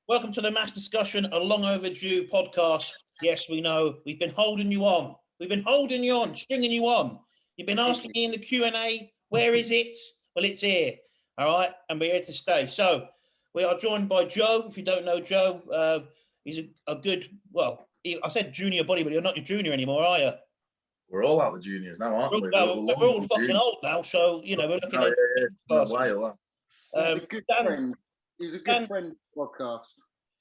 Welcome to the Mass Discussion, a long overdue podcast. Yes, we know. We've been holding you on. We've been holding you on, stringing you on. You've been asking me in the Q&A, where is it? Well, it's here. All right. And we're here to stay. So we are joined by Joe. If you don't know Joe, he's a good, well, I said junior bodybuilder. You're not your junior anymore, are you? We're all out the juniors now, aren't we? We're all fucking old now. So, you know, we're looking at a while. He's a good friend. He's a good friend of the podcast.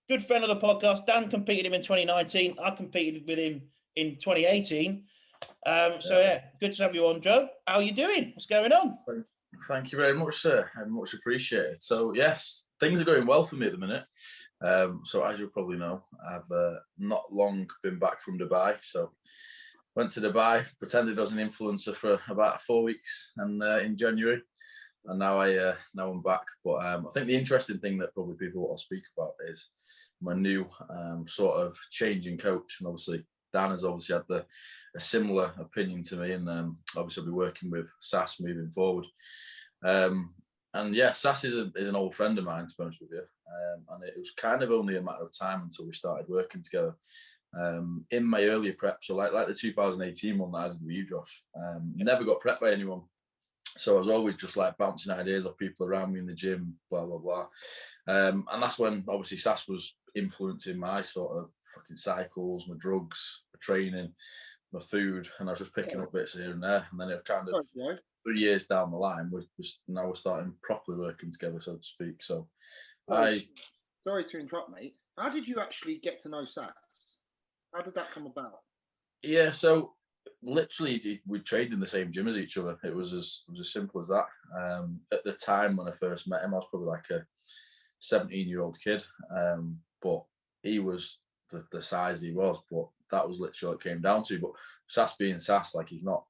Good friend of the podcast. Dan competed him in 2019. I competed with him in 2018. So yeah, good to have you on, Joe. How are you doing? What's going on? Thank you very much, sir. I much appreciate it. So yes, things are going well for me at the minute. So as you'll probably know, I've not long been back from Dubai. So went to Dubai, pretended I was an influencer for about 4 weeks, and in January. And now I'm back. But I think the interesting thing that probably people want to speak about is my new sort of change in coach. And obviously Dan has obviously had a similar opinion to me, and obviously I'll be working with Sass moving forward. And yeah, Sass is an old friend of mine, to be honest with you. And it was kind of only a matter of time until we started working together. In my earlier prep, so like the 2018 one that I did with you, Josh, never got prepped by anyone. So I was always just like bouncing ideas off people around me in the gym, blah, blah, blah. And that's when obviously Sass was influencing my sort of fucking cycles, my drugs, my training, my food. And I was just picking up bits here and there. And then it kind of 3 years down the line, now we're starting properly working together, so to speak. So Sorry to interrupt, mate. How did you actually get to know Sass? How did that come about? Yeah, so literally we trained in the same gym as each other. It was as simple as that. At the time when I first met him, I was probably like a 17-year-old kid, but he was the size he was. But that was literally what it came down to. But Sass being Sass, like he's not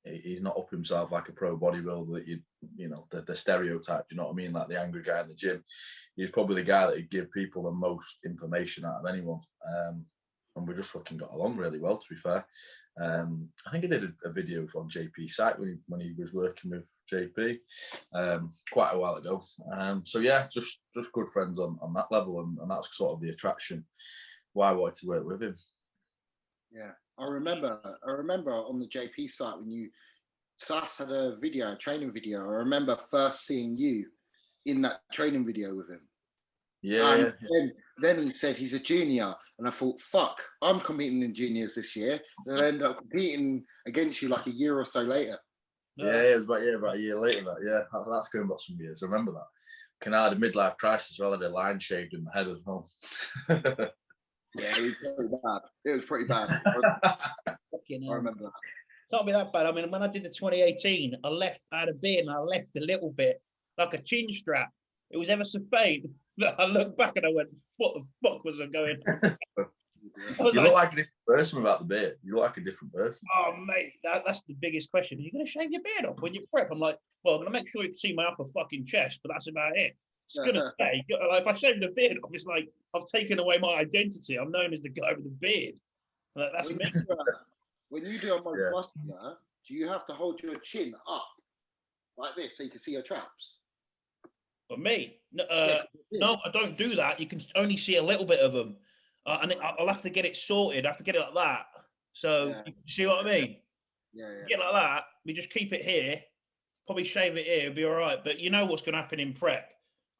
up himself like a pro bodybuilder that you know the stereotype. You know what I mean? Like the angry guy in the gym. He's probably the guy that would give people the most information out of anyone. And we just fucking got along really well, to be fair. I think he did a video on JP's site when he was working with JP quite a while ago. So yeah, just good friends on that level, and that's sort of the attraction why I wanted to work with him. Yeah, I remember on the JP site when Sass had a training video. I remember first seeing you in that training video with him. Yeah. Then he said he's a junior, and I thought, fuck, I'm competing in juniors this year, and I ended up competing against you like a year or so later. Yeah, it was about a year later. That's going back some years. I remember that. I had a midlife crisis as well. I had a line shaved in my head as well. Yeah, it was pretty bad. I remember that. Can't be that bad. I mean, when I did the 2018, I had a beard and I left a little bit like a chin strap. It was ever so faint. I looked back and I went, what the fuck was I going on? You look like a different person without the beard. You look like a different person. Oh, mate, that's the biggest question. Are you going to shave your beard off when you prep? I'm like, well, I'm going to make sure you can see my upper fucking chest, but that's about it. It's going to say, like, if I shave the beard off, it's like I've taken away my identity. I'm known as the guy with the beard. Like, that's me. When you do a most muscular, do you have to hold your chin up like this so you can see your traps? For me, no, I don't do that. You can only see a little bit of them, and I'll have to get it sorted. I have to get it like that. So you see what I mean? Yeah. Get like that. We just keep it here. Probably shave it here. It'll be all right. But you know what's going to happen in prep?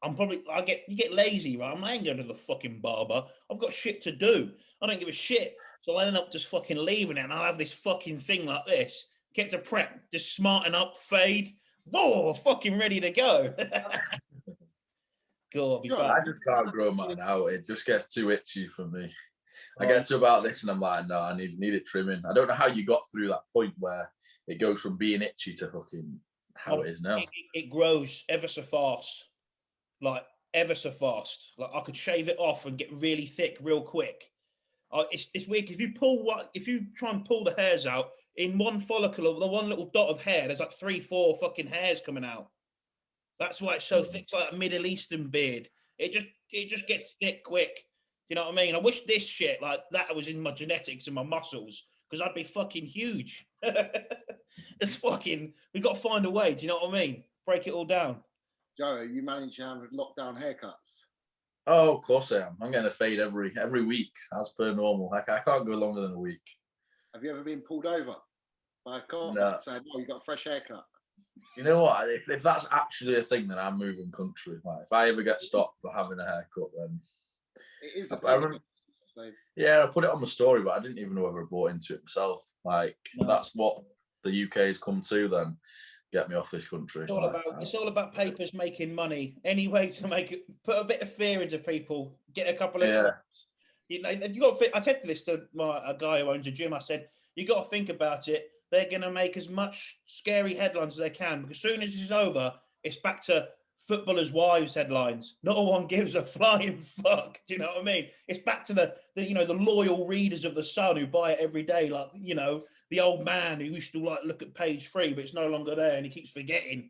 You get lazy, right? I ain't going to the fucking barber. I've got shit to do. I don't give a shit. So I'll end up just fucking leaving it, and I'll have this fucking thing like this. Get to prep, just smarten up, fade. Whoa, fucking ready to go. God, I just can't grow mine out. It just gets too itchy for me. I get to about this and I'm like, no, I need it trimming. I don't know how you got through that point where it goes from being itchy to fucking how it is now. It grows ever so fast. Like, ever so fast. Like, I could shave it off and get really thick real quick. It's weird. If you try and pull the hairs out, in one follicle or the one little dot of hair, there's like 3-4 fucking hairs coming out. That's why it's so thick. It's like a Middle Eastern beard. It just gets thick quick. You know what I mean? I wish this shit like that was in my genetics and my muscles, because I'd be fucking huge. We've got to find a way. Do you know what I mean? Break it all down. Joe, you managed to have lockdown haircuts. Oh, of course I am. I'm getting a fade every week, as per normal. Like, I can't go longer than a week. Have you ever been pulled over by a cop No. saying, "Oh, you got a fresh haircut"? You know what? If that's actually a thing, then I'm moving country. Like, if I ever get stopped for having a haircut, then It is a I thing. remember, So, yeah, I put it on my story, but I didn't even know whether I bought into it myself. Like, No. that's what the UK has come to. Then get me off this country. It's all about papers making money. Any way to put a bit of fear into people, get a couple of. Yeah. You know, you got. I said this to a guy who owns a gym. I said, you got to think about it. They're going to make as much scary headlines as they can, because as soon as it's over, it's back to footballers' wives headlines. No one gives a flying fuck. Do you know what I mean? It's back to the loyal readers of the Sun who buy it every day, like, the old man who used to like look at page 3, but it's no longer there and he keeps forgetting.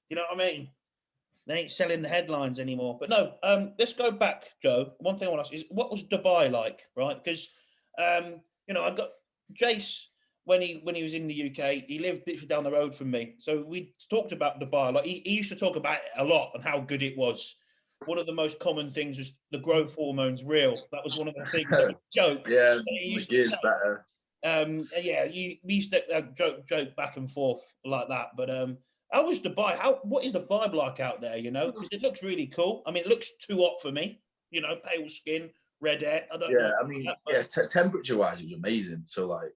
You know what I mean? They ain't selling the headlines anymore. But no, let's go back, Joe. One thing I want to ask is, what was Dubai like, right? Because I got Jace when he was in the UK. He lived literally down the road from me, so we talked about Dubai. Like, he used to talk about it a lot and how good it was. One of the most common things was the growth hormones real. That was one of the things that was joke. Yeah, that he the used to gear's say. better. We used to joke back and forth like that. But how was Dubai? What is the vibe like out there? Because it looks really cool. I mean, it looks too hot for me. Pale skin, red hair. I don't know. I mean, temperature-wise, it was amazing. So, like,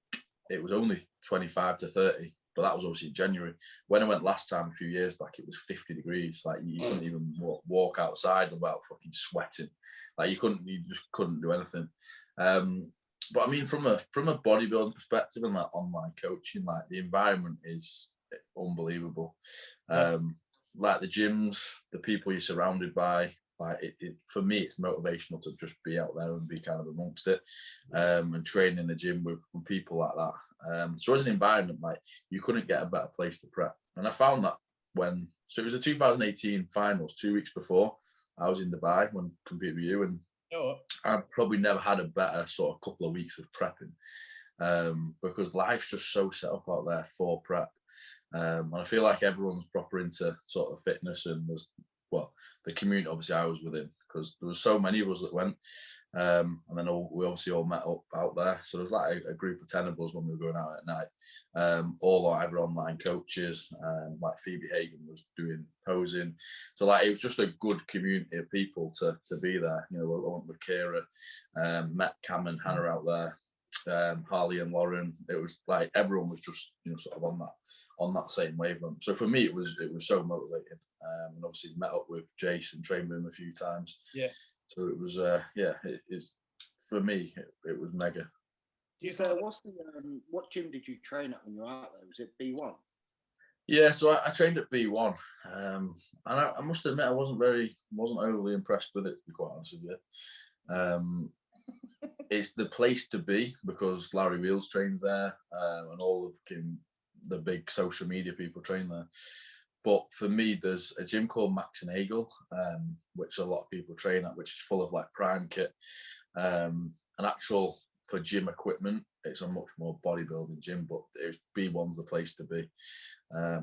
it was only 25 to 30, but that was obviously in January. When I went last time, a few years back, it was 50 degrees. Like, you couldn't even walk outside without fucking sweating. Like, you just couldn't do anything. But I mean, from a bodybuilding perspective and like online coaching, like, the environment is unbelievable. Like, the gyms, the people you're surrounded by, like, it for me, it's motivational to just be out there and be kind of amongst it, and train in the gym with people like that. So as an environment, like, you couldn't get a better place to prep. And I found that so it was the 2018 finals, 2 weeks before I was in Dubai when competing with you, and I probably never had a better sort of couple of weeks of prepping, because life's just so set up out there for prep. And I feel like everyone's proper into sort of fitness, and the community obviously I was within, because there was so many of us that went, and then we obviously all met up out there. So there was like a group of 10 of us when we were going out at night, all either online coaches, like Phoebe Hagen was doing posing. So like, it was just a good community of people to be there. I went with Kira, met Cam and Hannah out there, Harley and Lauren. It was like everyone was just sort of on that same wavelength. So for me, it was so motivating, and obviously met up with Jason, trained with him a few times. Yeah. So it was it is, for me, it was mega. What gym did you train at when you were out there? Was it B1? Yeah, so I trained at B1, and I must admit I wasn't overly impressed with it, to be quite honest with you. It's the place to be because Larry Wheels trains there, and all of the big social media people train there. But for me, there's a gym called Max and Eagle, which a lot of people train at, which is full of like prime kit, and actual for gym equipment. It's a much more bodybuilding gym, but B1's the place to be.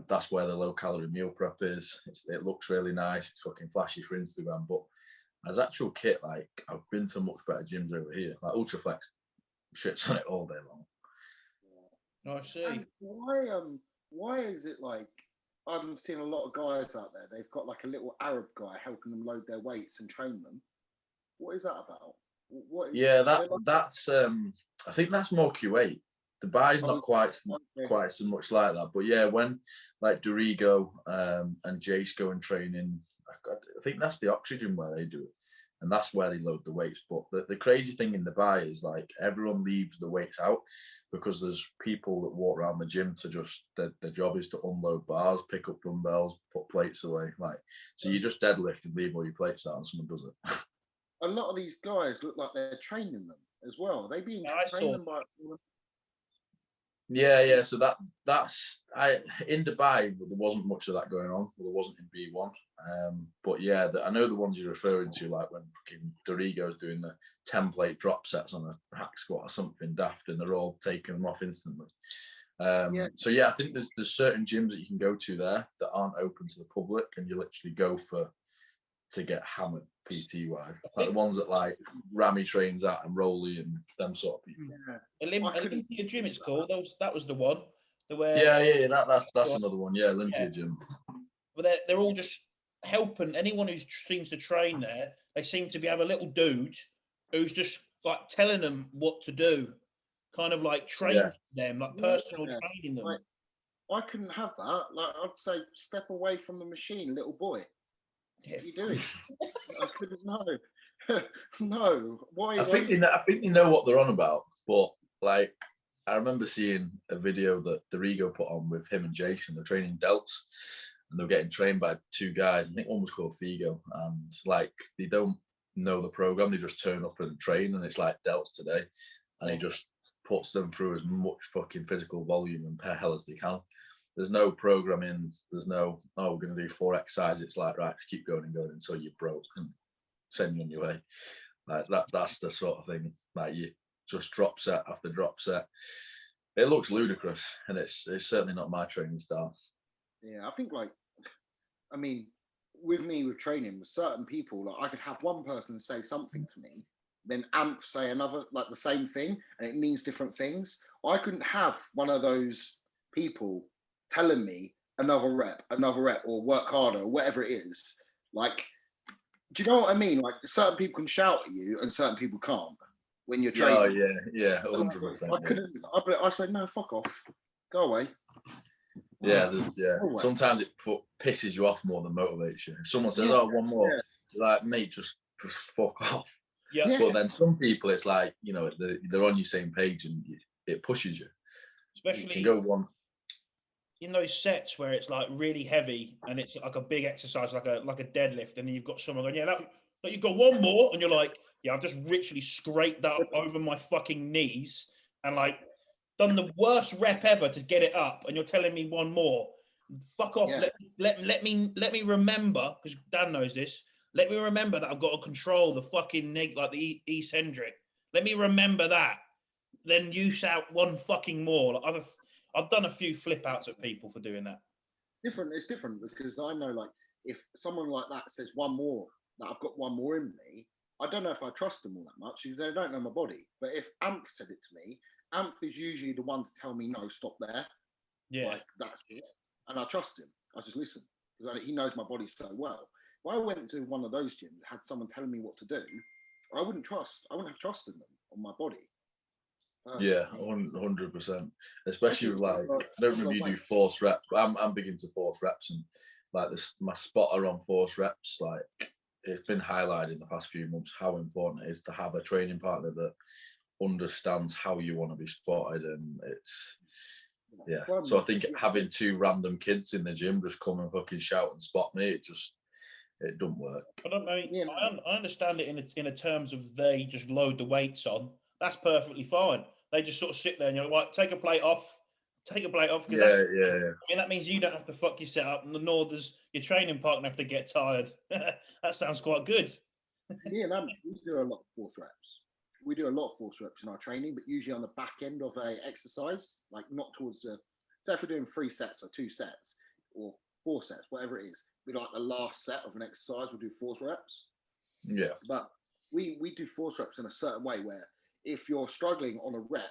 That's where the low calorie meal prep is. It looks really nice. It's fucking flashy for Instagram, but as actual kit, like, I've been to much better gyms over here. Like, Ultraflex shits on it all day long. I see. And why is it like, I'm seeing a lot of guys out there, they've got like a little Arab guy helping them load their weights and train them. What is that about? That's I think that's more Q8. Dubai's not quite so much like that. But yeah, when like Dorigo and Jace go and train in, I think that's the oxygen where they do it, and that's where they load the weights. But the crazy thing in Dubai is, like, everyone leaves the weights out because there's people that walk around the gym to just their job is to unload bars, pick up dumbbells, put plates away. Like, so you just deadlift and leave all your plates out, and someone does it. A lot of these guys look like they're training them as well. They being trained by. Yeah. So that's in Dubai, there wasn't much of that going on. Well, there wasn't in B1. But yeah, I know the ones you're referring to, like when fucking Dorigo's doing the 10-plate drop sets on a hack squat or something daft, and they're all taking them off instantly. So yeah, I think there's certain gyms that you can go to there that aren't open to the public, and you literally go to get hammered. PT wise, like the ones that like Rami trains at and Rolly and them sort of people. Olympia Gym, it's called. That was the one. Yeah. That's another one. Yeah, Olympia Gym. But they're all just helping anyone who seems to train there. They seem to have a little dude who's just like telling them what to do, kind of like training them, like personal training them. Like, I couldn't have that. Like, I'd say, step away from the machine, little boy. What are you doing? I couldn't know. No. Why? I think they know what they're on about, but like I remember seeing a video that Dorigo put on with him and Jason. They're training delts, and they're getting trained by two guys. I think one was called Figo, and like they don't know the program. They just turn up and train, and it's like delts today, and he just puts them through as much fucking physical volume and per hell as they can. There's no programming. There's no, we're going to do 4 exercises. It's like, right, just keep going and going until you're broke and send you on your way. Like that's the sort of thing. Like you just drop set after drop set. It looks ludicrous, and it's certainly not my training style. Yeah, I think with training, with certain people, like I could have one person say something to me, then Amp say another, like the same thing, and it means different things. I couldn't have one of those people telling me another rep, or work harder, or whatever it is. Like, do you know what I mean? Like, certain people can shout at you, and certain people can't when you're training. Oh yeah, 100%. I said, no, fuck off, go away. Yeah, sometimes it pisses you off more than motivates you. If someone says, "Oh, one more," you're like, mate, just fuck off. Yeah. But then some people, it's like, you know, they're on your same page, and it pushes you. Especially you can go one in those sets where it's like really heavy and it's like a big exercise, like a deadlift, and then you've got someone going, "Yeah, you've got one more," and you're like, "Yeah, I've just literally scraped that over my fucking knees and like done the worst rep ever to get it up, and you're telling me one more. Fuck off. Yeah. Let me remember, because Dan knows this. Let me remember that I've got to control the fucking like the eccentric. Let me remember that. Then you shout one fucking more." Like I've done a few flip outs at people for doing that. It's different because I know, like, if someone like that says one more, that I've got one more in me, I don't know if I trust them all that much because they don't know my body. But if Amp said it to me, Amp is usually the one to tell me, no, stop there. Yeah. Like, that's it. And I trust him. I just listen because he knows my body so well. If I went to one of those gyms, had someone telling me what to do, I wouldn't have trust in them on my body. Yeah, 100%. Especially with like, I don't know if you do force reps. I'm big into force reps, and like my spotter on force reps, like it's been highlighted in the past few months how important it is to have a training partner that understands how you want to be spotted, and it's So I think having 2 random kids in the gym just come and fucking shout and spot me, it doesn't work. I don't know. I understand it in a terms of they just load the weights on. That's perfectly fine. They just sort of sit there and you're like, take a plate off. Because I mean, that means you don't have to fuck your setup, nor does your training partner have to get tired. That sounds quite good. We do a lot of force reps. We do a lot of force reps in our training, but usually on the back end of a exercise, like not towards the. So if we're doing 3 sets or 2 sets or 4 sets, whatever it is, we like the last set of an exercise, we'll do force reps. Yeah. But we do force reps in a certain way where if you're struggling on a rep,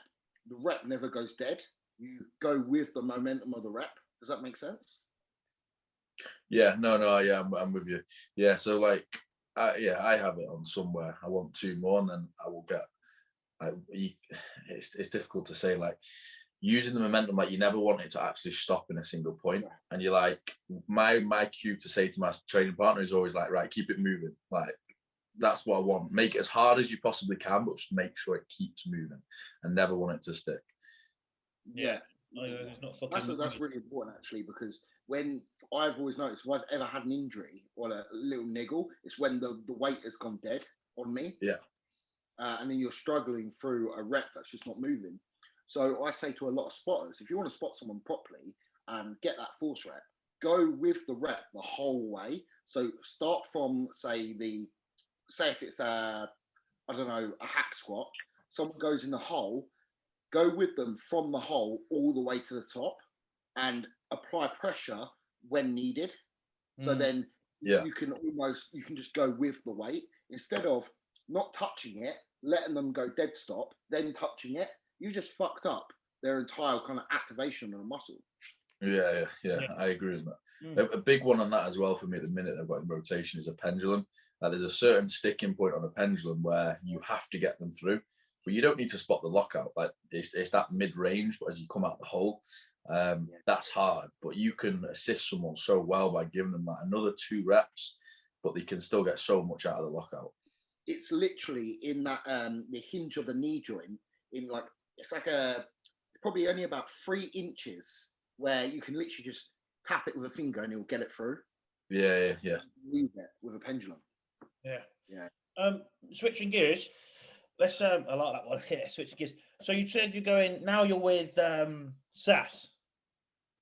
the rep never goes dead. You go with the momentum of the rep. Does that make sense? Yeah, I'm with you. Yeah, so like, I have it on somewhere. I want 2 more, and then I will get. It's difficult to say, like, using the momentum, like you never want it to actually stop in a single point. And you're like, my cue to say to my training partner is always like, right, keep it moving. Like, that's what I want. Make it as hard as you possibly can, but just make sure it keeps moving and never want it to stick. Yeah. That's really important, actually, because when I've always noticed, if I've ever had an injury or a little niggle, it's when the weight has gone dead on me. Yeah. And then you're struggling through a rep that's just not moving. So I say to a lot of spotters, if you want to spot someone properly and get that force rep, go with the rep the whole way. So start from, say if it's a hack squat, someone goes in the hole, go with them from the hole all the way to the top and apply pressure when needed. So then Yeah. you can just go with the weight instead of not touching it, letting them go dead stop, then touching it. You just fucked up their entire kind of activation of the muscle. Yeah, I agree with that. A big one on that as well for me at the minute I've got in rotation is a pendulum. There's a certain sticking point on a pendulum where you have to get them through, but you don't need to spot the lockout. Like it's that mid-range, but as you come out the hole, that's hard. But you can assist someone so well by giving them that another 2 reps, but they can still get so much out of the lockout. It's literally in that the hinge of the knee joint. It's like probably only about 3 inches where you can literally just tap it with a finger and it will get it through. Yeah. Leave it with a pendulum. Yeah. Switching gears. Let's I like that one. Yeah, switching gears. So you said you're going now. You're with SAS.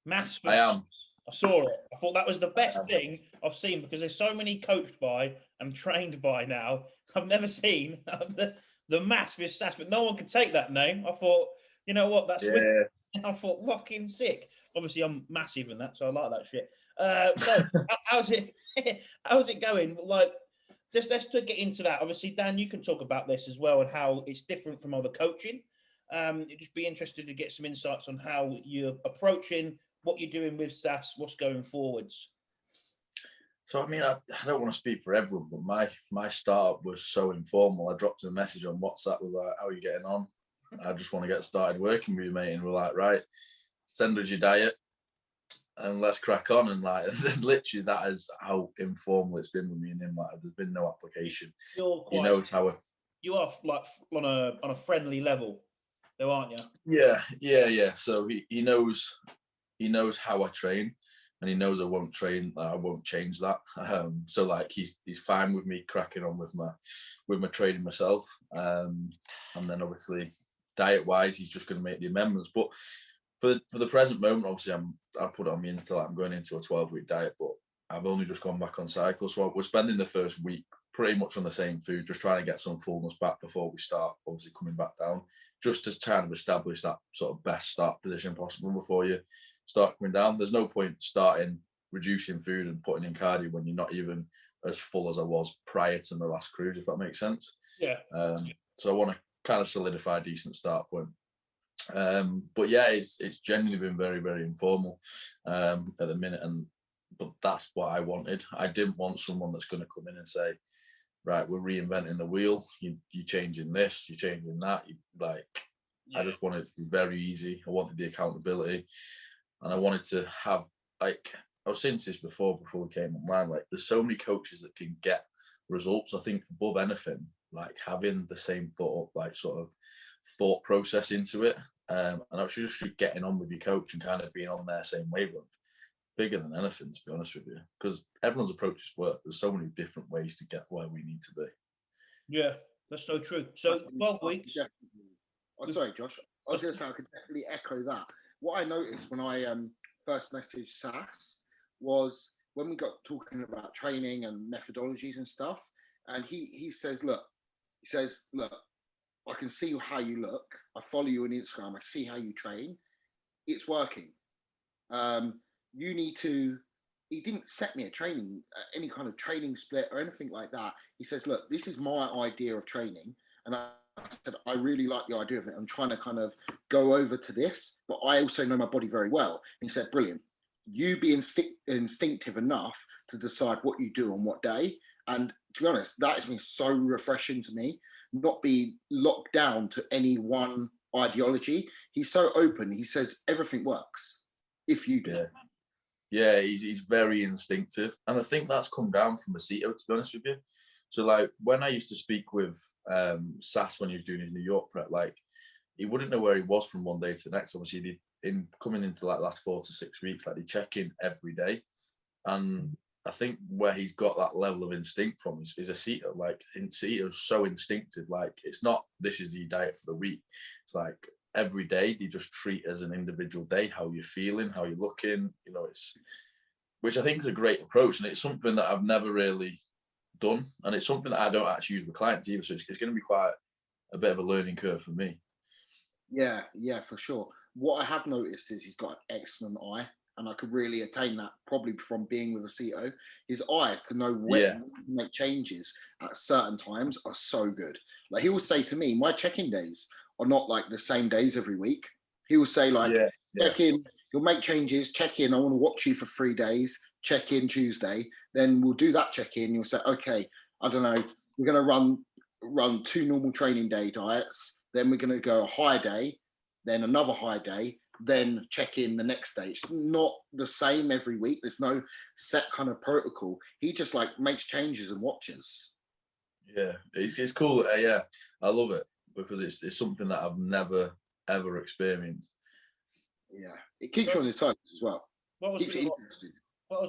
Mass. I am. I saw it. I thought that was the best thing I've seen because there's so many coached by and trained by now. I've never seen the Mass with SAS, but no one could take that name. I thought, you know what? That's wicked. I thought fucking sick. Obviously, I'm massive in that, so I like that shit. So how's it going? Like, let's to get into that. Obviously, Dan, you can talk about this as well and how it's different from other coaching. You'd just be interested to get some insights on how you're approaching what you're doing with SAS, what's going forwards. So I mean, I don't want to speak for everyone, but my startup was so informal. I dropped a message on WhatsApp with like, "How are you getting on? I just want to get started working with you, mate." And we're like, "Right, send us your diet and let's crack on." And like, literally, that is how informal it's been with me and him. Like, there's been no application. He knows how. You are like on a friendly level, though, aren't you? Yeah. So he knows how I train, and he knows I won't change that. So like he's fine with me cracking on with my training myself. And then obviously diet wise, he's just going to make the amendments. But for the present moment, obviously I put it on me until I'm going into a 12-week diet, but I've only just gone back on cycle. So we're spending the first week pretty much on the same food, just trying to get some fullness back before we start obviously coming back down, just to try and establish that sort of best start position possible before you start coming down. There's no point starting reducing food and putting in cardio when you're not even as full as I was prior to my last cruise, if that makes sense. Yeah. So I want to kind of solidify a decent start point. But yeah, it's genuinely been very, very informal at the minute, but that's what I wanted. I didn't want someone that's going to come in and say, right, we're reinventing the wheel. You're changing this, you're changing that. I just wanted it to be very easy. I wanted the accountability, and I wanted to have, like, I was saying this before we came online, like, there's so many coaches that can get results. I think above anything, like having the same thought process into it, and I was just getting on with your coach and kind of being on their same wavelength. Bigger than anything, to be honest with you, because everyone's approaches work. There's so many different ways to get where we need to be. Yeah, that's so true. So 12 weeks. Sorry, Josh. I was going to say I could definitely echo that. What I noticed when I first messaged SAS was when we got talking about training and methodologies and stuff, and he says, look, I can see how you look. I follow you on Instagram. I see how you train. It's working. You need to. He didn't set me any kind of training split or anything like that. He says, look, this is my idea of training. And I said, I really like the idea of it. I'm trying to kind of go over to this, but I also know my body very well. And he said, brilliant. You be instinctive enough to decide what you do on what day. And to be honest, that has been so refreshing to me, not be locked down to any one ideology. He's so open. He says everything works if you do. Yeah, he's very instinctive, and I think that's come down from Masito, to be honest with you. So like when I used to speak with SAS when he was doing his New York prep, like he wouldn't know where he was from one day to the next. Obviously, in coming into like last 4 to 6 weeks, like they check in every day, and I think where he's got that level of instinct from is Asito. Like Asito's so instinctive. Like it's not this is your diet for the week. It's like every day they just treat as an individual day, how you're feeling, how you're looking, which I think is a great approach, and it's something that I've never really done, and it's something that I don't actually use with clients either, so it's going to be quite a bit of a learning curve for me. Yeah, for sure. What I have noticed is he's got an excellent eye, and I could really attain that probably from being with a CTO. His eyes to know when Yeah. to make changes at certain times are so good. Like he will say to me, my check-in days are not like the same days every week. He will say like, check in, he'll make changes, check in, I want to watch you for 3 days, check in Tuesday, then we'll do that check in. You'll say, okay, I don't know, we're going to run 2 normal training day diets, then we're going to go a high day, then another high day, then check in the next day. It's not the same every week. There's no set kind of protocol. He just like makes changes and watches. Yeah, it's cool. Yeah, I love it because it's something that I've never ever experienced. Yeah, it keeps you on your toes as well. What I was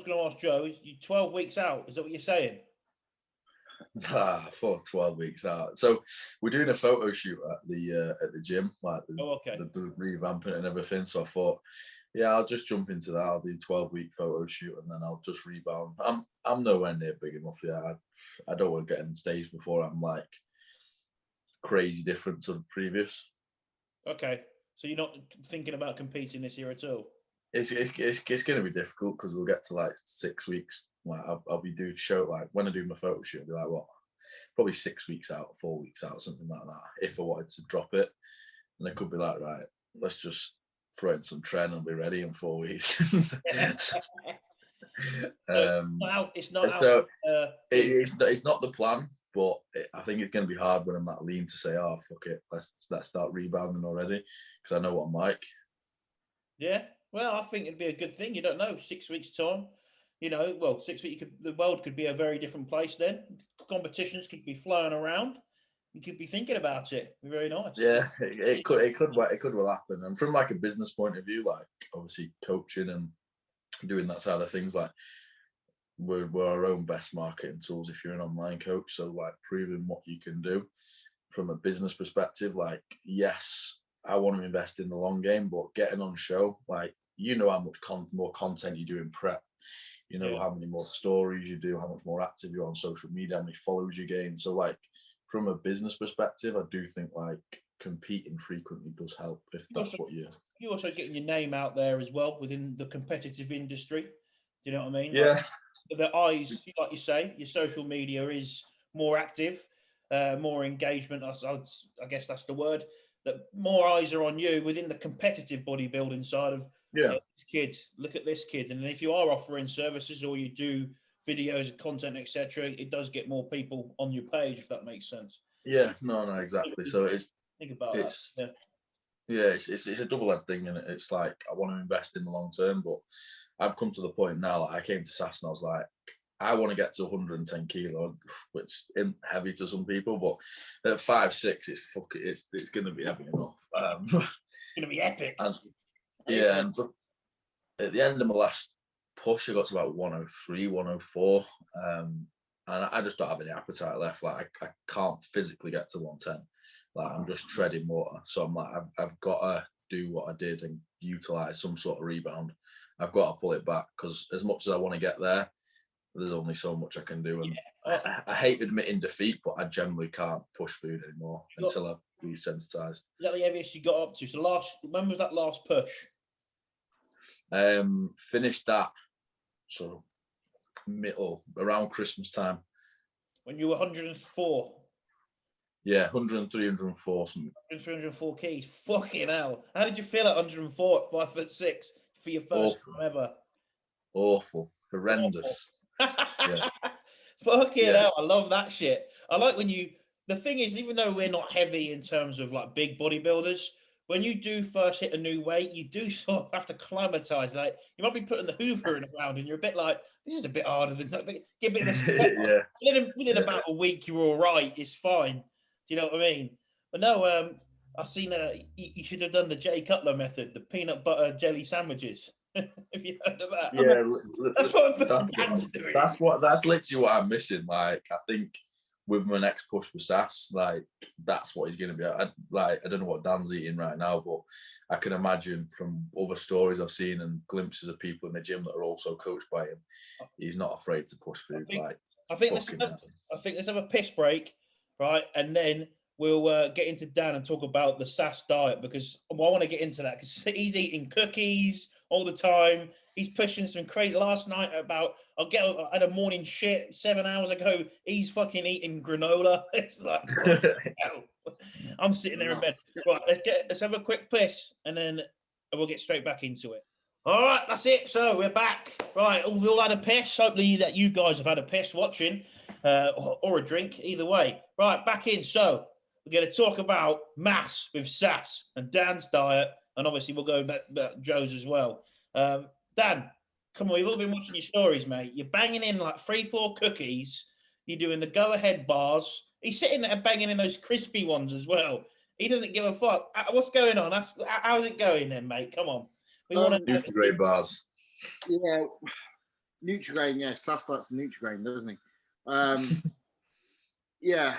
going to ask Joe is, you 12 weeks out. Is that what you're saying? For 12 weeks out. So we're doing a photo shoot at the gym, like the revamping and everything. So I thought, yeah, I'll just jump into that. I'll do 12-week photo shoot and then I'll just rebound. I'm nowhere near big enough yet. I don't want to get in the stage before I'm like crazy different to the previous. Okay, so you're not thinking about competing this year at all? It's going to be difficult because we'll get to like 6 weeks. Like I'll be doing show, like when I do my photo shoot, I'll be like, what, probably 6 weeks out, 4 weeks out, something like that, if I wanted to drop it. And I could be like, right, let's just throw in some training and be ready in 4 weeks. It's not the plan, but I think it's going to be hard when I'm that lean to say, oh, fuck it, let's start rebounding already, because I know what I'm like. Yeah, well, I think it'd be a good thing. You don't know, 6 weeks time, 6 weeks, the world could be a very different place then. Competitions could be flying around. You could be thinking about it. It'd be very nice. Yeah, it could well happen. And from like a business point of view, like obviously coaching and doing that side of things, like we're our own best marketing tools if you're an online coach. So like proving what you can do from a business perspective, like yes, I want to invest in the long game, but getting on show, like how much more content you do in prep, how many more stories you do, how much more active you're on social media, how many followers you gain. So like from a business perspective, I do think like competing frequently does help if that's what you're also getting your name out there as well within the competitive industry. Do you know what I mean? Yeah. Like, the eyes, like you say, your social media is more active, more engagement. I guess that's the word. That more eyes are on you within the competitive bodybuilding side of kids. Look at this kid, and if you are offering services or you do videos and content, etc., it does get more people on your page, if that makes sense. Yeah, no, exactly. So think about that. It's a double-edged thing, and it's like I want to invest in the long term, but I've come to the point now. Like I came to SAS and I was like, I want to get to 110 kilo, which isn't heavy to some people, but at 5'6", it's going to be heavy enough. It's going to be epic. And at the end of my last push, I got to about 103, 104, and I just don't have any appetite left. Like I can't physically get to 110. Like I'm just treading water. So I'm like, I've got to do what I did and utilize some sort of rebound. I've got to pull it back because as much as I want to get there, there's only so much I can do. And I hate admitting defeat, but I generally can't push food anymore until I've desensitized. Is that the heaviest you got up to? So when was that last push? Finished that around Christmas time. When you were 104? Yeah, 103, 104 something. 304 keys. Fucking hell. How did you feel at 104 at 5'6" for your first time ever? Awful. Horrendous. Yeah. Fucking hell. I love that shit. I like when the thing is, even though we're not heavy in terms of like big bodybuilders, when you do first hit a new weight, you do sort of have to climatize. Like you might be putting the Hoover in around and you're a bit like, this is a bit harder than that. Get a bit of a step. Within about a week, you're all right. It's fine. Do you know what I mean? But no, I've seen you should have done the Jay Cutler method, the peanut butter jelly sandwiches. Have you heard of that? Yeah, that's that's literally what I'm missing. Like I think with my next push for SAS, like that's what he's going to be. I don't know what Dan's eating right now, but I can imagine from other stories I've seen and glimpses of people in the gym that are also coached by him, he's not afraid to push food. I think let's have a piss break, right, and then we'll get into Dan and talk about the SAS diet because I want to get into that because he's eating cookies all the time. He's pushing some crazy. Last night I had a morning shit 7 hours ago. He's fucking eating granola. It's like, hell. I'm sitting there in bed. Right, let's have a quick piss, and then we'll get straight back into it. All right, that's it. So we're back. Right, we've all had a piss. Hopefully that you guys have had a piss watching, or a drink, either way. Right, back in. So we're going to talk about maths with Sass and Dan's diet, and obviously we'll go back Joe's as well. Dan, come on, we've all been watching your stories, mate. You're banging in like 3-4 cookies. You're doing the go-ahead bars. He's sitting there banging in those crispy ones as well. He doesn't give a fuck. What's going on? How's it going then, mate? Come on. We want to Nutri-Grain bars. Yeah, Nutri-Grain. Yeah, Sass likes Nutri-Grain, doesn't he? Yeah.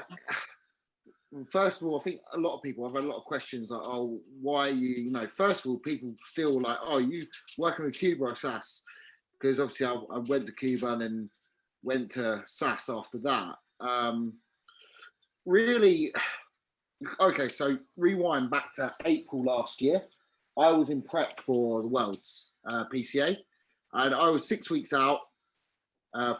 First of all, I think a lot of people have had a lot of questions like, oh, why are you know, first of all, people still like, oh, you working with Cuba or Sass? Because obviously I went to Cuba and then went to Sass after that. Really, okay, so rewind back to April last year. I was in prep for the Worlds PCA, and I was 6 weeks out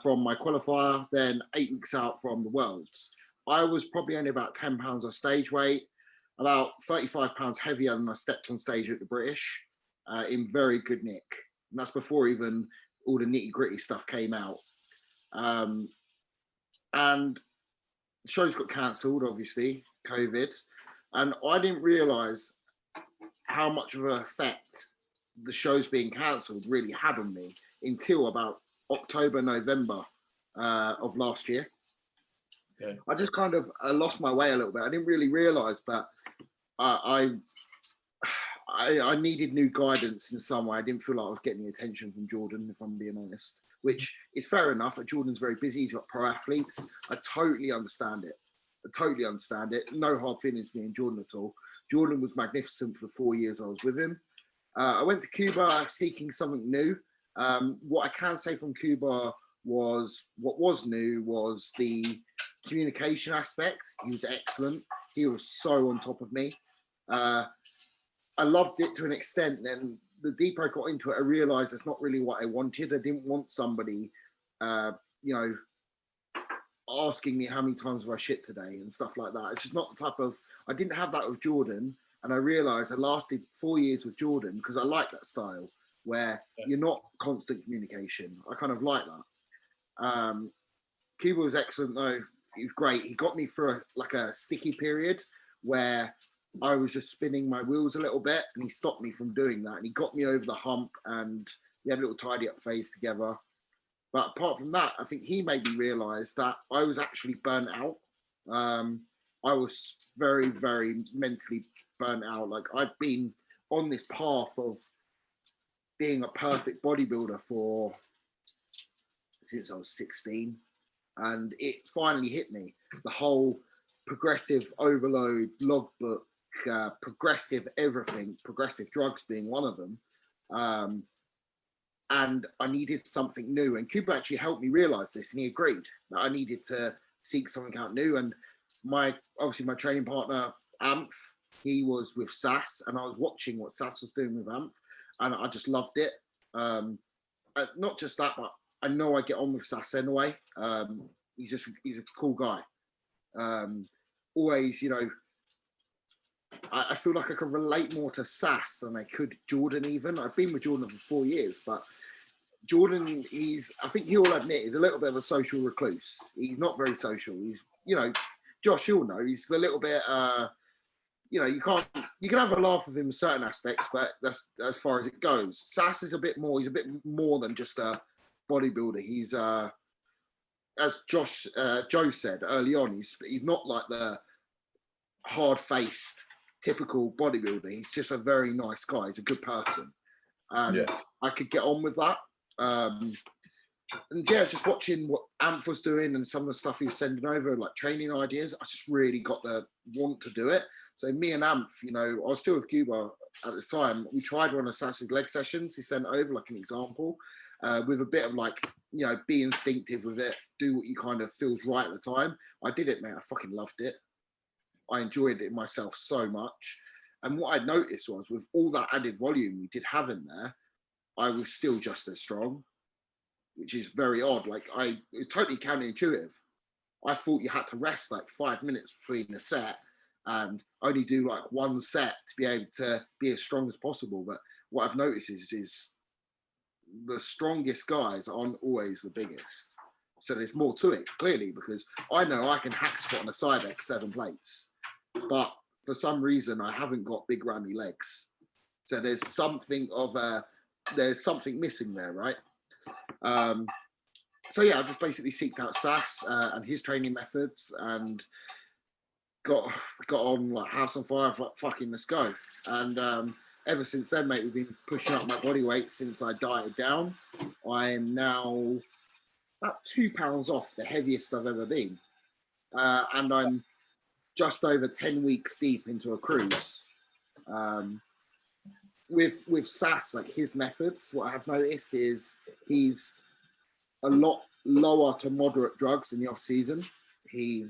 from my qualifier, then 8 weeks out from the Worlds. I was probably only about 10 pounds off stage weight, about 35 pounds heavier than I stepped on stage at the British, in very good nick. And that's before even all the nitty gritty stuff came out. And the shows got cancelled, obviously, COVID. And I didn't realise how much of an effect the shows being cancelled really had on me until about October, November of last year. Okay. I just kind of lost my way a little bit. I didn't really realise, but I needed new guidance in some way. I didn't feel like I was getting the attention from Jordan, if I'm being honest, which is fair enough. Jordan's very busy. He's got pro athletes. I totally understand it. No hard feelings for me and Jordan at all. Jordan was magnificent for the 4 years I was with him. I went to Cuba seeking something new. What I can say from Cuba was what was new was the communication aspect. He was excellent. He was so on top of me. I loved it to an extent. Then the deeper I got into it, I realized that's not really what I wanted. I didn't want somebody, asking me how many times have I shit today and stuff like that. It's just not the type of, I didn't have that with Jordan. And I realized I lasted 4 years with Jordan because I like that style where you're not constant communication. I kind of like that. Cuba was excellent though. He was great. He got me through a sticky period where I was just spinning my wheels a little bit, and he stopped me from doing that. And he got me over the hump, and we had a little tidy up phase together. But apart from that, I think he made me realise that I was actually burnt out. I was very, very mentally burnt out. Like I'd been on this path of being a perfect bodybuilder since I was 16. And it finally hit me. The whole progressive overload, logbook, progressive everything, progressive drugs being one of them. And I needed something new. And Cuba actually helped me realize this, and he agreed that I needed to seek something out new. And my training partner, Amph, he was with Sass, and I was watching what Sass was doing with Amph, and I just loved it. Not just that, but I know I get on with Sass anyway. He's a cool guy. Always, I feel like I can relate more to Sass than I could Jordan even. I've been with Jordan for 4 years, but Jordan, I think he'll admit, he's a little bit of a social recluse. He's not very social. He's, Josh, you'll know, he's a little bit, you can have a laugh with him in certain aspects, but that's as far as it goes. Sass is he's a bit more than just a bodybuilder. He's, as Joe said early on, he's not like the hard-faced, typical bodybuilder. He's just a very nice guy. He's a good person. And I could get on with that. And just watching what Amph was doing and some of the stuff he was sending over, like training ideas, I just really got the want to do it. So me and Amph, I was still with Cuba at this time. We tried one of Sass's leg sessions. He sent over like an example with a bit of be instinctive with it, do what you kind of feels right at the time. I did it, mate. I fucking loved it. I enjoyed it myself so much. And what I noticed was with all that added volume we did have in there, I was still just as strong, which is very odd. Like it's totally counterintuitive. I thought you had to rest like 5 minutes between a set and only do like one set to be able to be as strong as possible. But what I've noticed is the strongest guys aren't always the biggest. So there's more to it, clearly, because I know I can hack squat on a Cybex 7 plates, but for some reason I haven't got big roundy legs. So there's something missing there, right? So yeah, I just basically seeked out Sass and his training methods and got on like house on fire, like fucking let's go. And ever since then, mate, we've been pushing up my body weight since I dieted down. I am now about 2 pounds off the heaviest I've ever been. And I'm just over 10 weeks deep into a cruise. With Sass, like his methods, what I have noticed is he's a lot lower to moderate drugs in the off season. He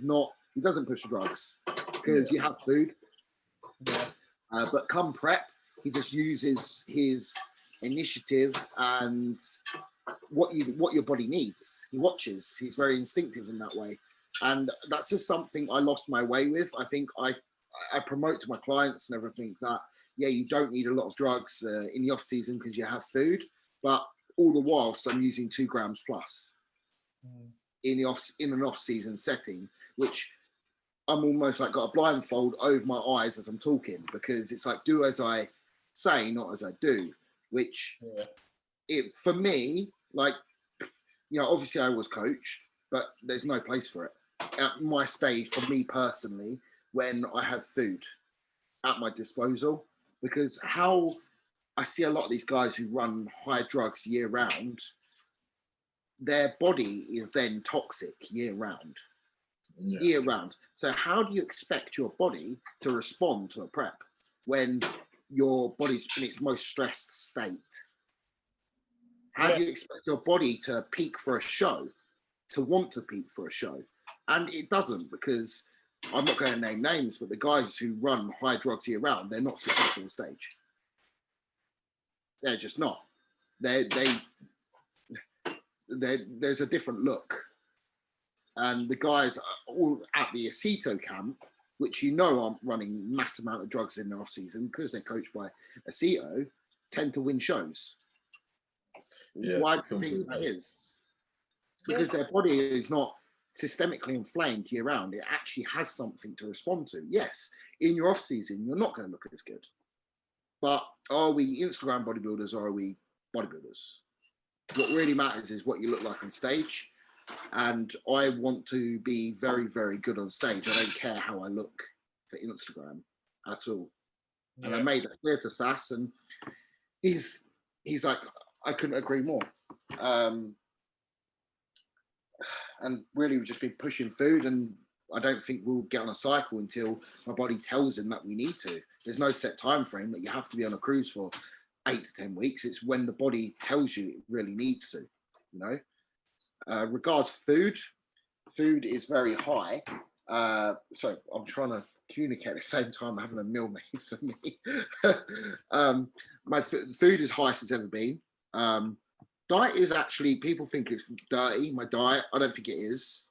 doesn't push drugs because you have food. But come prep, he just uses his initiative and what your body needs. He watches. He's very instinctive in that way. And that's just something I lost my way with. I think I promote to my clients and everything that, yeah, you don't need a lot of drugs in the off season because you have food, but all the whilst I'm using 2 grams plus in an off season setting, which I'm almost like got a blindfold over my eyes as I'm talking, because it's like do as I say, not as I do, which for me, like, you know, obviously I was coached, but there's no place for it at my stage for me personally when I have food at my disposal, because how I see a lot of these guys who run high drugs year round, their body is then toxic year round. Year round. So how do you expect your body to respond to a prep when your body's in its most stressed state? How do you expect your body to peak for a show, to want to peak for a show? And it doesn't, because I'm not going to name names, but the guys who run high drugs year round, they're not successful on stage. They're just not. There's a different look. And the guys all at the Aceto camp, which you know aren't running mass amount of drugs in the off season because they're coached by Aceto, tend to win shows. Yeah, why do you think that is? Because their body is not systemically inflamed year round. It actually has something to respond to. Yes, in your off season, you're not going to look as good. But are we Instagram bodybuilders or are we bodybuilders? What really matters is what you look like on stage. And I want to be very, very good on stage. I don't care how I look for Instagram at all. Yeah. And I made that clear to Sass, and he's like, I couldn't agree more. And really, we've just been pushing food, and I don't think we'll get on a cycle until my body tells him that we need to. There's no set time frame that you have to be on a cruise for 8 to 10 weeks. It's when the body tells you it really needs to, you know. Regards food is very high. So I'm trying to communicate at the same time having a meal made for me. My food is high as it's ever been. Diet is actually, people think it's dirty, my diet. I don't think it is.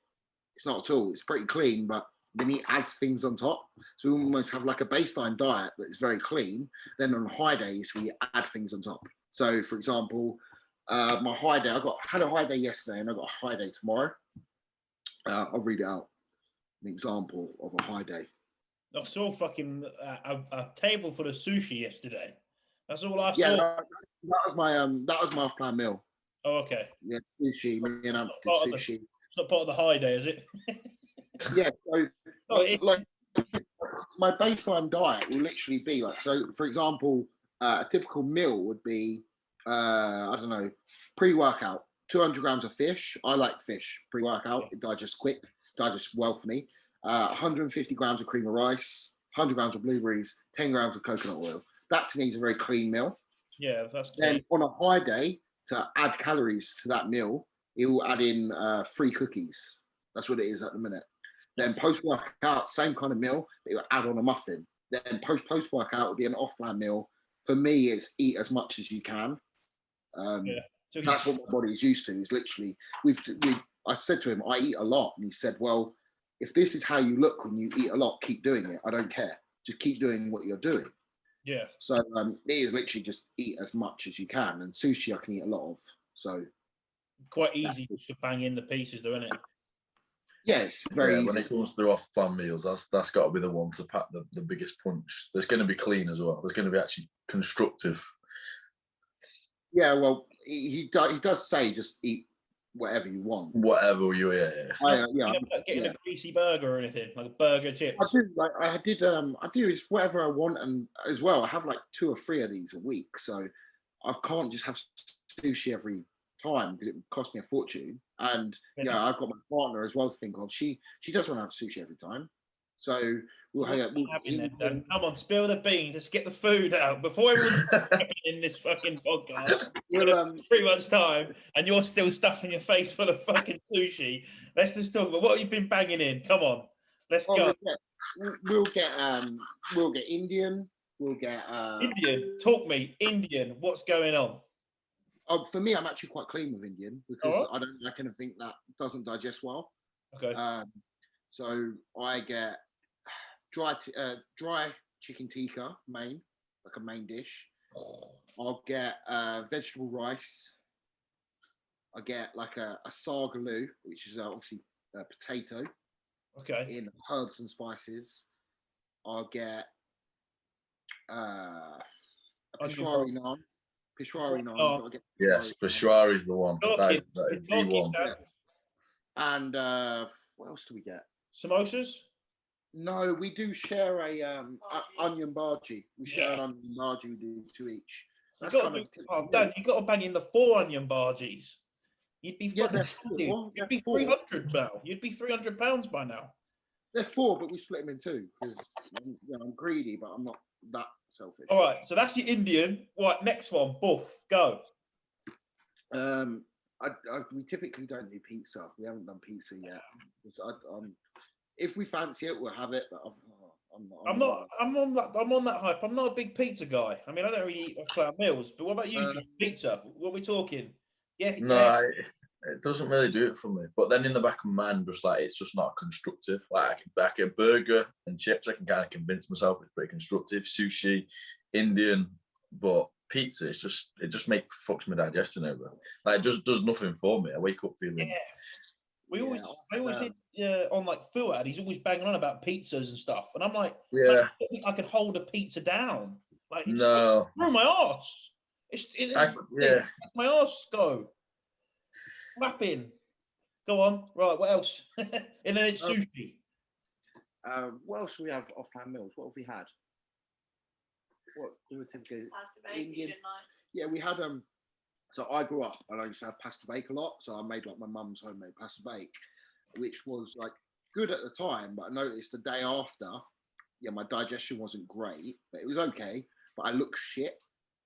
It's not at all. It's pretty clean, but then he adds things on top. So we almost have like a baseline diet that is very clean. Then on high days, we add things on top. So for example, my high day, had a high day yesterday and I got a high day tomorrow. I'll read it out, an example of a high day. I saw fucking a table full of sushi yesterday. That's all I saw. Yeah, that was my off-plan meal. Oh, okay. Yeah, sushi. Me and Amp did sushi. It's not part of the high day, is it? Yeah. So, like, my baseline diet will literally be like, so for example, a typical meal would be, I don't know, pre-workout, 200 grams of fish. I like fish pre-workout. It digests quick, digests well for me. 150 grams of cream of rice, 100 grams of blueberries, 10 grams of coconut oil. That to me is a very clean meal. Yeah, that's clean. Then on a high day, to add calories to that meal, it will add in 3 cookies. That's what it is at the minute. Then post-workout, same kind of meal, but it will add on a muffin. Then post-workout would be an off-plan meal. For me, it's eat as much as you can. So That's what my body is used to. Is literally I said to him, I eat a lot, and he said, well, if this is how you look when you eat a lot, keep doing it. I don't care. Just keep doing what you're doing. Yeah. So it is literally just eat as much as you can, and sushi I can eat a lot of. So quite easy to bang in the pieces, though, isn't it? Yes, very easy. When it comes through off-plan meals, that's got to be the one to pack the biggest punch. There's going to be clean as well. There's going to be actually constructive. Yeah, well, he does say just eat whatever you want. Whatever you eat. Getting a greasy burger or anything, like a burger chips. I do is whatever I want, and as well, I have like 2 or 3 of these a week, so I can't just have sushi every time because it would cost me a fortune. And I've got my partner as well to think of. She doesn't want to have sushi every time, so we'll hang out. Come on, spill the beans. Let's get the food out before everyone's in this fucking podcast. 3 months' time, and you're still stuffing your face full of fucking sushi. Let's just talk about what you've been banging in. Come on, let's go. We'll get Indian. We'll get Indian. Talk me Indian. What's going on? For me, I'm actually quite clean with Indian because I don't like anything that doesn't digest well. Okay. So I get dry chicken tikka like a main dish. I'll get vegetable rice. I get like a sagaloo, which is obviously a potato. Okay. In herbs and spices. I'll get a Peshwari naan. Yes, Peshwari is the one. That is the one. Yeah. And what else do we get? Samosas? No, we do share a onion bhaji. We share an onion bhaji. We do 2 each. That's you got to bang in the 4 onion bhajis. You'd be fucking. You'd be 300 now. You'd be 300 pounds by now. They're 4, but we split them in 2 because I'm greedy, but I'm not that selfish. All right, so that's your Indian. Right, next one, Buff, go. We typically don't do pizza. We haven't done pizza yet. If we fancy it, we'll have it. But I'm on that hype. I'm not a big pizza guy. I mean, I don't really eat off-plan meals. But what about you, pizza? What are we talking? It doesn't really do it for me. But then in the back of my mind, it's just not constructive. Like back a burger and chips, I can kind of convince myself it's pretty constructive. Sushi, Indian, but pizza, it just fucks my digestion over. Like it just does nothing for me. I wake up feeling. Yeah. I always did on like Fuad. He's always banging on about pizzas and stuff, and I'm like, I don't think I could hold a pizza down. Like it's through my arse. My arse go. Wrapping. Go on. Right, what else? And then it's sushi. What else do we have off-plan meals? What have we had? What do we typically? Pasta bake, Indian night. Yeah, we had so I grew up and I used to have pasta bake a lot. So I made like my mum's homemade pasta bake, which was like good at the time, but I noticed the day after, my digestion wasn't great, but it was okay. But I looked shit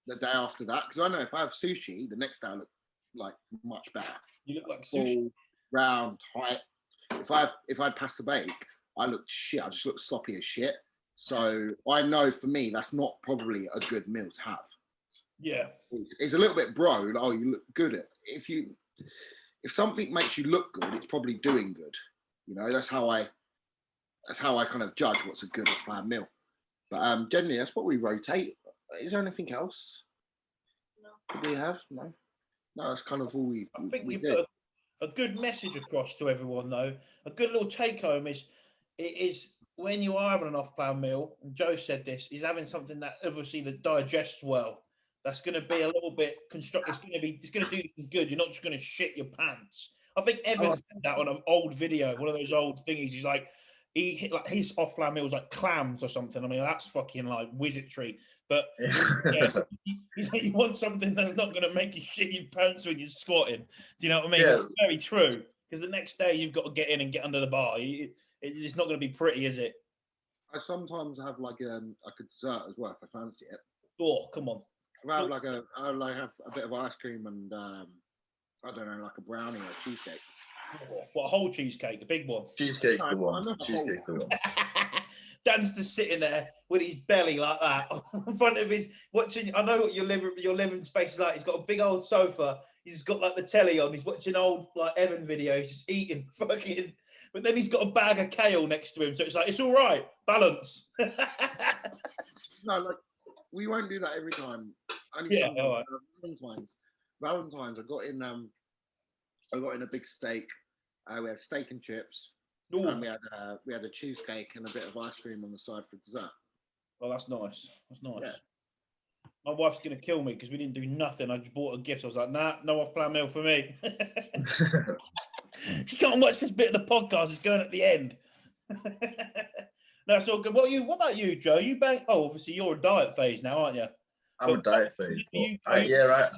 the day after that because I know if I have sushi, the next day I look like much better. You look like full, sushi. round, tight. If I had pasta bake, I looked shit. I just looked sloppy as shit. So I know for me that's not probably a good meal to have. Yeah, it's a little bit bro. Like, oh, you look good at if something makes you look good, it's probably doing good. That's how I kind of judge what's a good off-plan meal. But generally, that's what we rotate. Is there anything else? No. Do we have? No, that's kind of all we. I think we put a good message across to everyone, though. A good little take-home is when you are having an off-plan meal. And Joe said this: is having something that obviously that digests well. That's going to be a little bit constructive. It's going to do something good. You're not just going to shit your pants. I think Evan said that on an old video, one of those old thingies. He's like, his off-plan meal was like clams or something. I mean, that's fucking like wizardry. But he's like, you want something that's not going to make you shit your pants when you're squatting. Do you know what I mean? Yeah. It's very true. Because the next day you've got to get in and get under the bar. It's not going to be pretty, is it? I sometimes have like a dessert as well if I fancy it. Oh, come on. I have have a bit of ice cream and I don't know, like a brownie or a cheesecake. What, a whole cheesecake, the big one? Cheesecake's the one. Cheesecake's the one. Dan's just sitting there with his belly like that in front of his watching. I know what your living space is like. He's got a big old sofa. He's got like the telly on. He's watching old like Evan videos, just eating fucking. But then he's got a bag of kale next to him, so it's like it's all right, balance. No, like we won't do that every time. Only Yeah, sometimes. all right. Valentine's. I got in a big steak. We had steak and chips. Ooh. And we had a cheesecake and a bit of ice cream on the side for dessert. Oh, that's nice. That's nice. Yeah. My wife's gonna kill me because we didn't do nothing. I just bought a gift. I was like, nah, no off-plan meal for me. She can't watch this bit of the podcast. It's going at the end. That's all good. What about you, Joe? You bang? Oh, obviously you're a diet phase now, aren't you? I'm a diet phase. Yeah, right.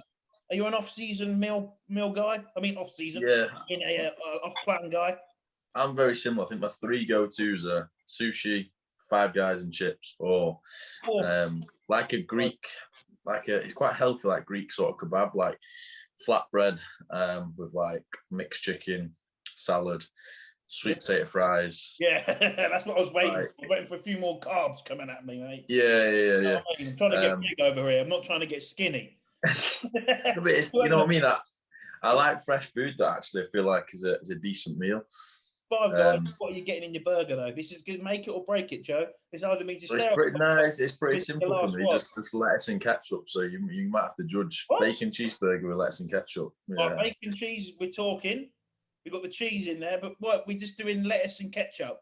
Are you an off-season meal guy? I mean, off-season. Yeah. In a off-plan guy. I'm very similar. I think my 3 go-tos are sushi, Five Guys and chips, or like a Greek, it's quite healthy, like Greek sort of kebab, like flatbread with like mixed chicken, salad, sweet potato fries. Yeah, that's what I was waiting for. I was waiting for a few more carbs coming at me, mate. Yeah. I'm trying to get big over here. I'm not trying to get skinny. You know what I mean? I like fresh food that actually I feel like is a decent meal. Five Guys, what are you getting in your burger though? This is good. Make it or break it, Joe. This either means it's pretty nice. It's pretty simple for me. Just lettuce and ketchup. So you might have to judge. What? Bacon cheeseburger with lettuce and ketchup. Yeah. Right, bacon cheese. We're talking. We've got the cheese in there, but what we're just doing lettuce and ketchup.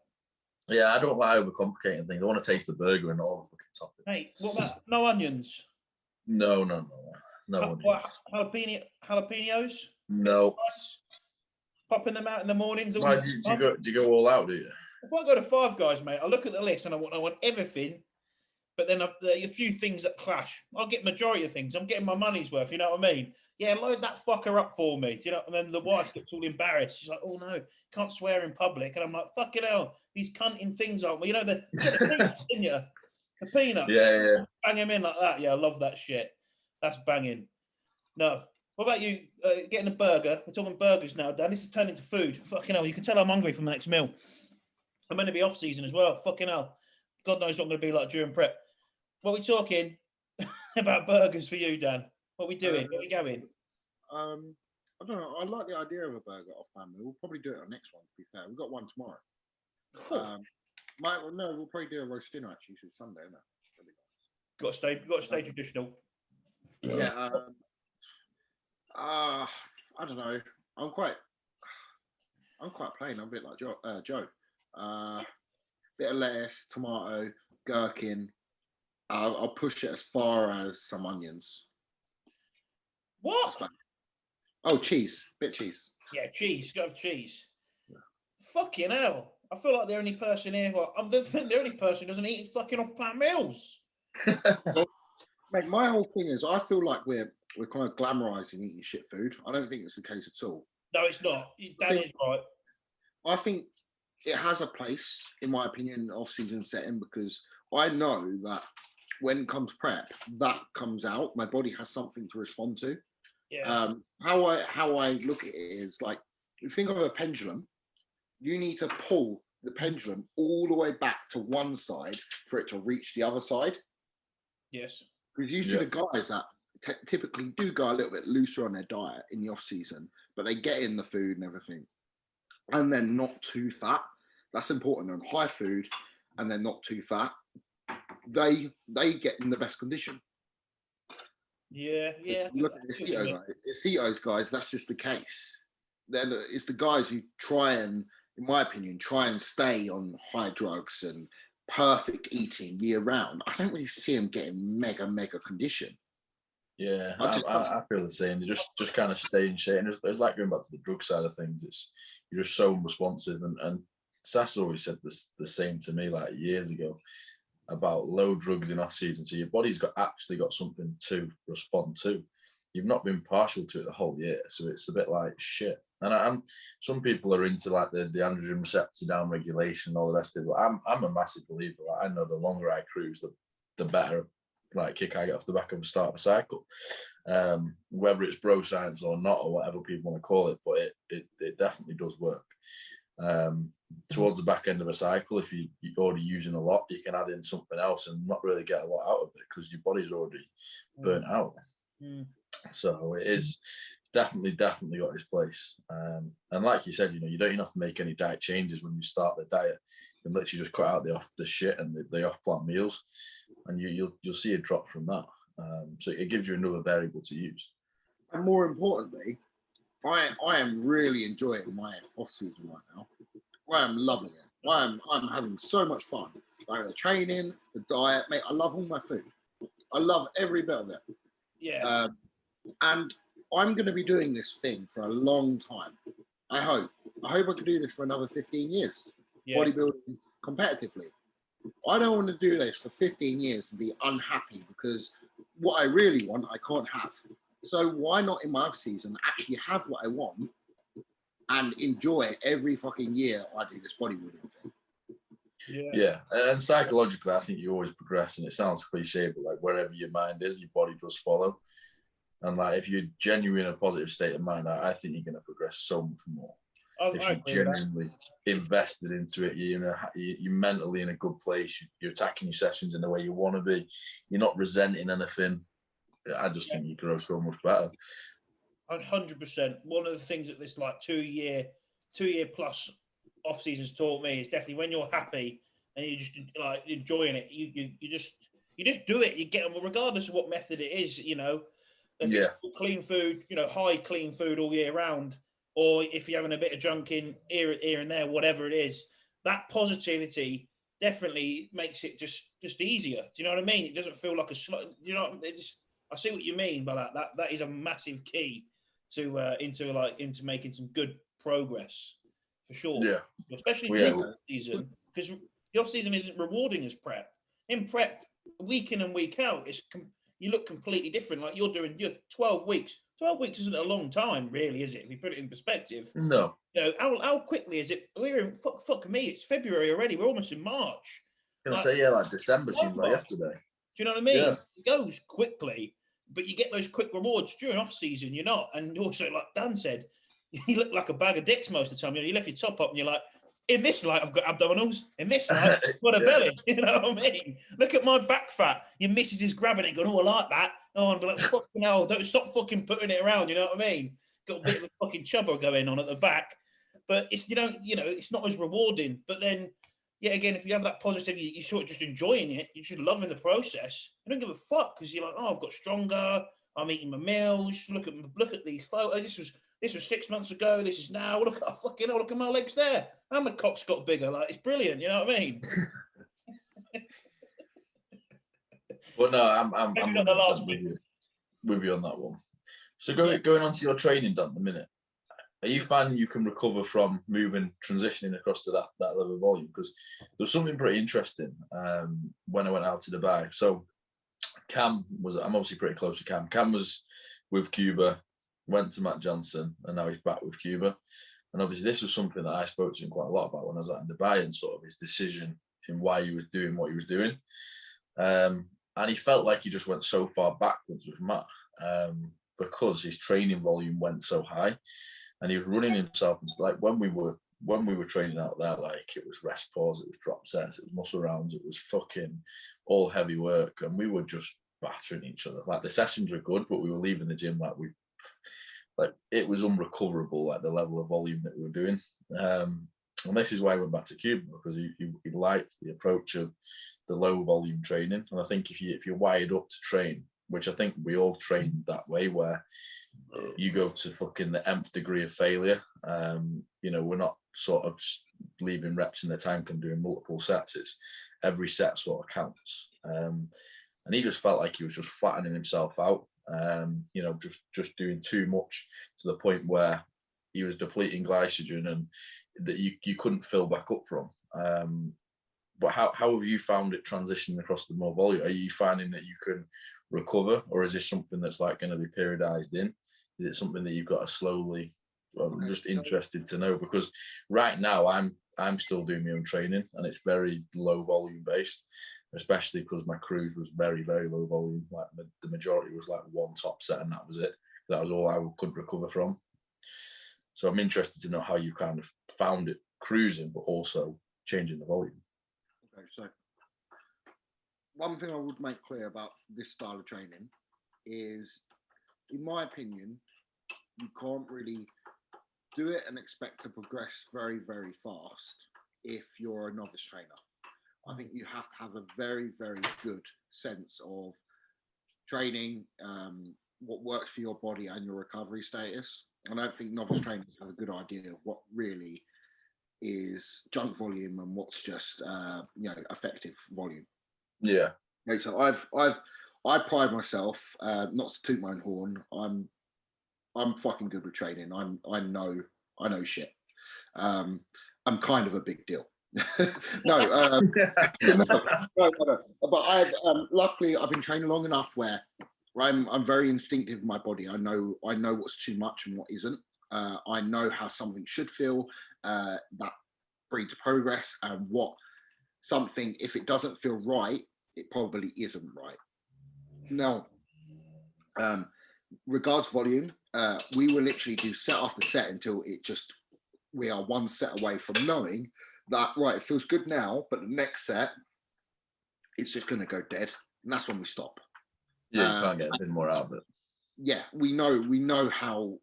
Yeah, I don't like overcomplicating things. I want to taste the burger and all the fucking toppings. Hey, what about no onions? No onions. Jalapenos? No. Popping them out in the mornings. Why do you go all out? Do you? If I go to Five Guys, mate, I look at the list and I want everything, but then there are a few things that clash. I'll get majority of things. I'm getting my money's worth. You know what I mean? Yeah, load that fucker up for me. You know, and then the wife gets all embarrassed. She's like, "Oh no, can't swear in public." And I'm like, "Fucking hell, these cunting things aren't we?" You know the peanuts, didn't you? The peanuts. Yeah. Bang them in like that. Yeah, I love that shit. That's banging. No. What about you getting a burger? We're talking burgers now, Dan. This is turning into food. Fucking hell, you can tell I'm hungry from the next meal. I'm going to be off season as well. Fucking hell. God knows what I'm going to be like during prep. What are we talking about burgers for you, Dan? What are we doing? Where are we going? I don't know. I like the idea of a burger off family. We'll probably do it on next one, to be fair. We've got one tomorrow. We'll probably do a roast dinner actually. It's Sunday, isn't it? Really nice. Got to stay traditional. Yeah. I don't know. I'm quite plain. I'm a bit like Joe. Bit of lettuce, tomato, gherkin. I'll push it as far as some onions. What? Oh, cheese. Bit cheese. Yeah, cheese. Got to have cheese. Yeah. Fucking hell. I feel like the only person here. Well, I'm the only person who doesn't eat fucking off-plan meals. Well, mate, my whole thing is I feel like we're kind of glamorizing eating shit food. I don't think it's the case at all. No, it's not. Dan is right. I think it has a place, in my opinion, off-season setting, because I know that when comes prep, that comes out. My body has something to respond to. Yeah. How I look at it is like, if you think of a pendulum, you need to pull the pendulum all the way back to one side for it to reach the other side. Yes. Because you see the guys that typically do go a little bit looser on their diet in the off season, but they get in the food and everything, and they're not too fat. That's important. They're on high food, and they're not too fat. They get in the best condition. Yeah. Look at the Cetos guys. That's just the case. Then it's the guys who try and, in my opinion, stay on high drugs and perfect eating year round. I don't really see them getting mega condition. Yeah, I feel the same. They just kind of stay in shape. And it's like going back to the drug side of things. You're just so unresponsive. And Sass always said the same to me like years ago about low drugs in off season. So your body's actually got something to respond to. You've not been partial to it the whole year, so it's a bit like shit. And some people are into like the androgen receptor down regulation and all the rest of it. I'm a massive believer. Like, I know the longer I cruise, the better like kick I get off the back of the start of the cycle. Whether it's bro science or not, or whatever people want to call it, but it definitely does work. Towards the back end of a cycle, if you're already using a lot, you can add in something else and not really get a lot out of it because your body's already burnt out. So it's definitely got its place. And like you said, you don't even have to make any diet changes when you start the diet. You can literally just cut out the shit and the off-plan meals, and you'll see a drop from that. So it gives you another variable to use. And more importantly, I am really enjoying my off season right now. I am loving it. I'm having so much fun. Like the training, the diet, mate. I love all my food. I love every bit of it. Yeah. And I'm going to be doing this thing for a long time. I hope I can do this for another 15 years. Yeah. Bodybuilding competitively. I don't want to do this for 15 years and be unhappy because what I really want, I can't have. So why not in my off season actually have what I want and enjoy every fucking year I do this bodybuilding thing? Yeah, and psychologically, I think you always progress, and it sounds cliche, but like wherever your mind is, your body does follow. And like if you're genuinely in a positive state of mind, I think you're going to progress so much more. If you're genuinely invested into it, you're mentally in a good place. You're attacking your sessions in the way you want to be. You're not resenting anything. I just think you grow so much better. 100%. One of the things that this like 2 year plus off season's taught me is definitely when you're happy and you're just like enjoying it, you just do it. You get them regardless of what method it is. If it's clean food, high clean food all year round, or if you're having a bit of junk in here and there, whatever it is, that positivity definitely makes it just easier. Do you know what I mean? It doesn't feel like I see what you mean by that. That is a massive key to into making some good progress for sure. Yeah, especially during the season, because the off season isn't rewarding as prep. In prep, week in and week out, you look completely different. Like you're 12 weeks. 12 weeks isn't a long time, really, is it? If you put it in perspective. No. How quickly is it? We're in fuck me. It's February already. We're almost in March. Like December seems like yesterday. Do you know what I mean? Yeah. It goes quickly, but you get those quick rewards during off season. You're not, and also like Dan said, you look like a bag of dicks most of the time. You left your top up, and you're like, in this light, I've got abdominals. In this light, I've got a belly. You know what I mean? Look at my back fat. Your missus is grabbing it, going, "Oh, I like that." Oh, and be like, "Fucking hell, don't stop fucking putting it around." You know what I mean? Got a bit of a fucking chubber going on at the back, but it's it's not as rewarding. But then, again, if you have that positive, you're sort of just enjoying it. You're just loving the process. You don't give a fuck because you're like, "Oh, I've got stronger. I'm eating my meals. Look at these photos. This was 6 months ago. This is now. Look at my legs there. And my cock's got bigger. Like it's brilliant. You know what I mean? But no, I'm with you on that one. So going on to your training, Dan, the minute, are you finding you can recover from transitioning across to that level of volume? Because there's something pretty interesting when I went out to Dubai. So I'm obviously pretty close to Cam. Cam was with Cuba, went to Matt Johnson, and now he's back with Cuba. And obviously this was something that I spoke to him quite a lot about when I was out in Dubai, and sort of his decision in why he was doing what he was doing. And he felt like he just went so far backwards with Matt because his training volume went so high, and he was running himself like when we were training out there, like it was rest pause, it was drop sets, it was muscle rounds, it was fucking all heavy work, and we were just battering each other. Like the sessions were good, but we were leaving the gym like it was unrecoverable, like the level of volume that we were doing. And this is why I went back to Cuba, because he liked the approach of the low volume training. And I think if you're wired up to train, which I think we all train that way, where you go to fucking the nth degree of failure. We're not sort of leaving reps in the tank and doing multiple sets. It's every set sort of counts. And he just felt like he was just flattening himself out. Just doing too much to the point where he was depleting glycogen and that you couldn't fill back up from. But how have you found it transitioning across the more volume? Are you finding that you can recover, or is this something that's like going to be periodized in? Is it something that you've got to slowly? Well, I'm just interested to know, because right now I'm still doing my own training and it's very low volume based, especially because my cruise was very, very low volume. Like the majority was like one top set and that was it. That was all I could recover from. So I'm interested to know how you kind of found it cruising, but also changing the volume. Okay, so one thing I would make clear about this style of training is, in my opinion, you can't really do it and expect to progress very, very fast if you're a novice trainer. I think you have to have a very, very good sense of training, what works for your body and your recovery status. I don't think novice trainers have a good idea of what really is junk volume and what's just effective volume. Yeah. Okay, so I pride myself, not to toot my own horn. I'm fucking good with training. I know shit. I'm kind of a big deal. No, no. But I've luckily I've been training long enough where I'm very instinctive in my body. I know what's too much and what isn't. I know how something should feel. That breeds progress, and what something, if it doesn't feel right, it probably isn't right. Now, regards volume, we will literally do set after set until we are one set away from knowing that, right, it feels good now, but the next set, it's just going to go dead. And that's when we stop. Yeah, you can't get a bit more out of it. Yeah, we know how,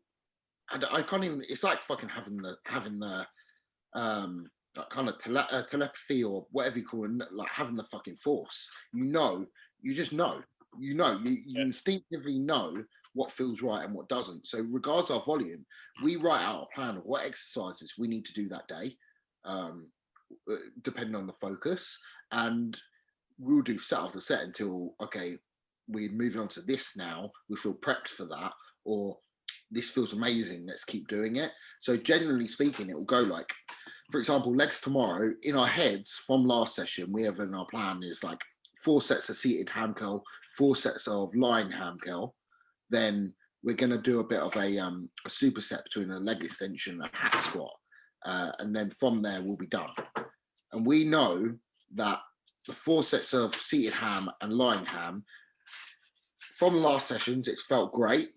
and I can't even, it's like fucking having the that kind of telepathy or whatever you call it, like having the fucking force. You just know. You instinctively know what feels right and what doesn't. So regards our volume, we write out a plan of what exercises we need to do that day, depending on the focus, and we'll do set after set until, okay, we're moving on to this now, we feel prepped for that, or this feels amazing, let's keep doing it. So generally speaking, it will go like, for example, legs tomorrow, in our heads from last session, we have in our plan is like 4 sets of seated ham curl, 4 sets of lying ham curl. Then we're going to do a bit of a superset between a leg extension and a hack squat. And then from there, we'll be done. And we know that the 4 sets of seated ham and lying ham, from last sessions, it's felt great.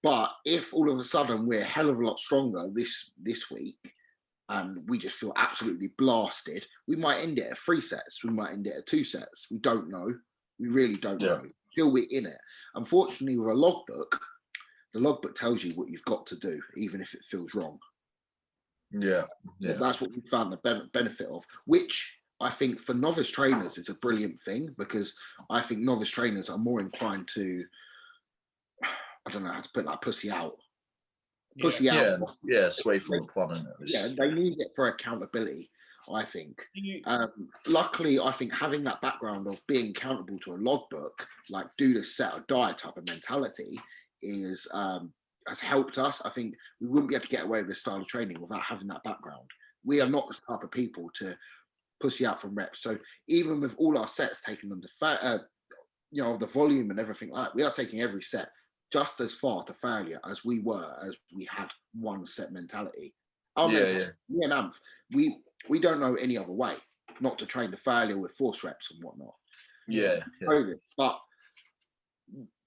But if all of a sudden we're a hell of a lot stronger this week, and we just feel absolutely blasted, we might end it at 3 sets. We might end it at 2 sets. We don't know. We really don't know. Till we're in it. Unfortunately, with a logbook, the logbook tells you what you've got to do, even if it feels wrong. Yeah. But that's what we found the benefit of, which I think for novice trainers is a brilliant thing, because I think novice trainers are more inclined to, I don't know how to put that, pussy out. Yeah, sway from the plan. Yeah, they need it for accountability, I think. Luckily, I think having that background of being accountable to a logbook, like do this set or die type of mentality, has helped us. I think we wouldn't be able to get away with this style of training without having that background. We are not the type of people to pussy out from reps. So even with all our sets taking them to the volume and everything like that, we are taking every set just as far to failure as we had one set mentality. Me and Amph, we don't know any other way not to train to failure with force reps and whatnot. But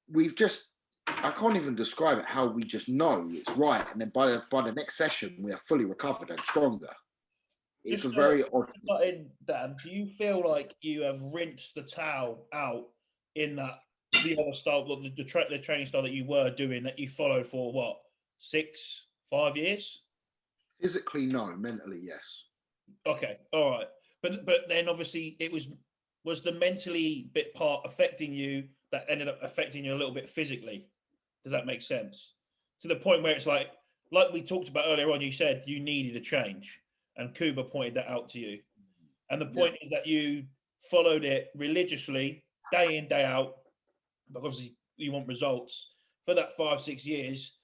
we've just, I can't even describe it, how we just know it's right, and then by the next session we are fully recovered and stronger. It's just a very odd thing. Dan, do you feel like you have rinsed the towel out in that the other style, the training style that you were doing, that you followed for what, 5 years? Physically, no. Mentally, yes. Okay, all right. But then obviously it was the mentally bit part affecting you that ended up affecting you a little bit physically. Does that make sense? To the point where it's like we talked about earlier on, you said you needed a change, and Kuba pointed that out to you. And the point is that you followed it religiously, day in, day out, but obviously you want results for that 5-6 years,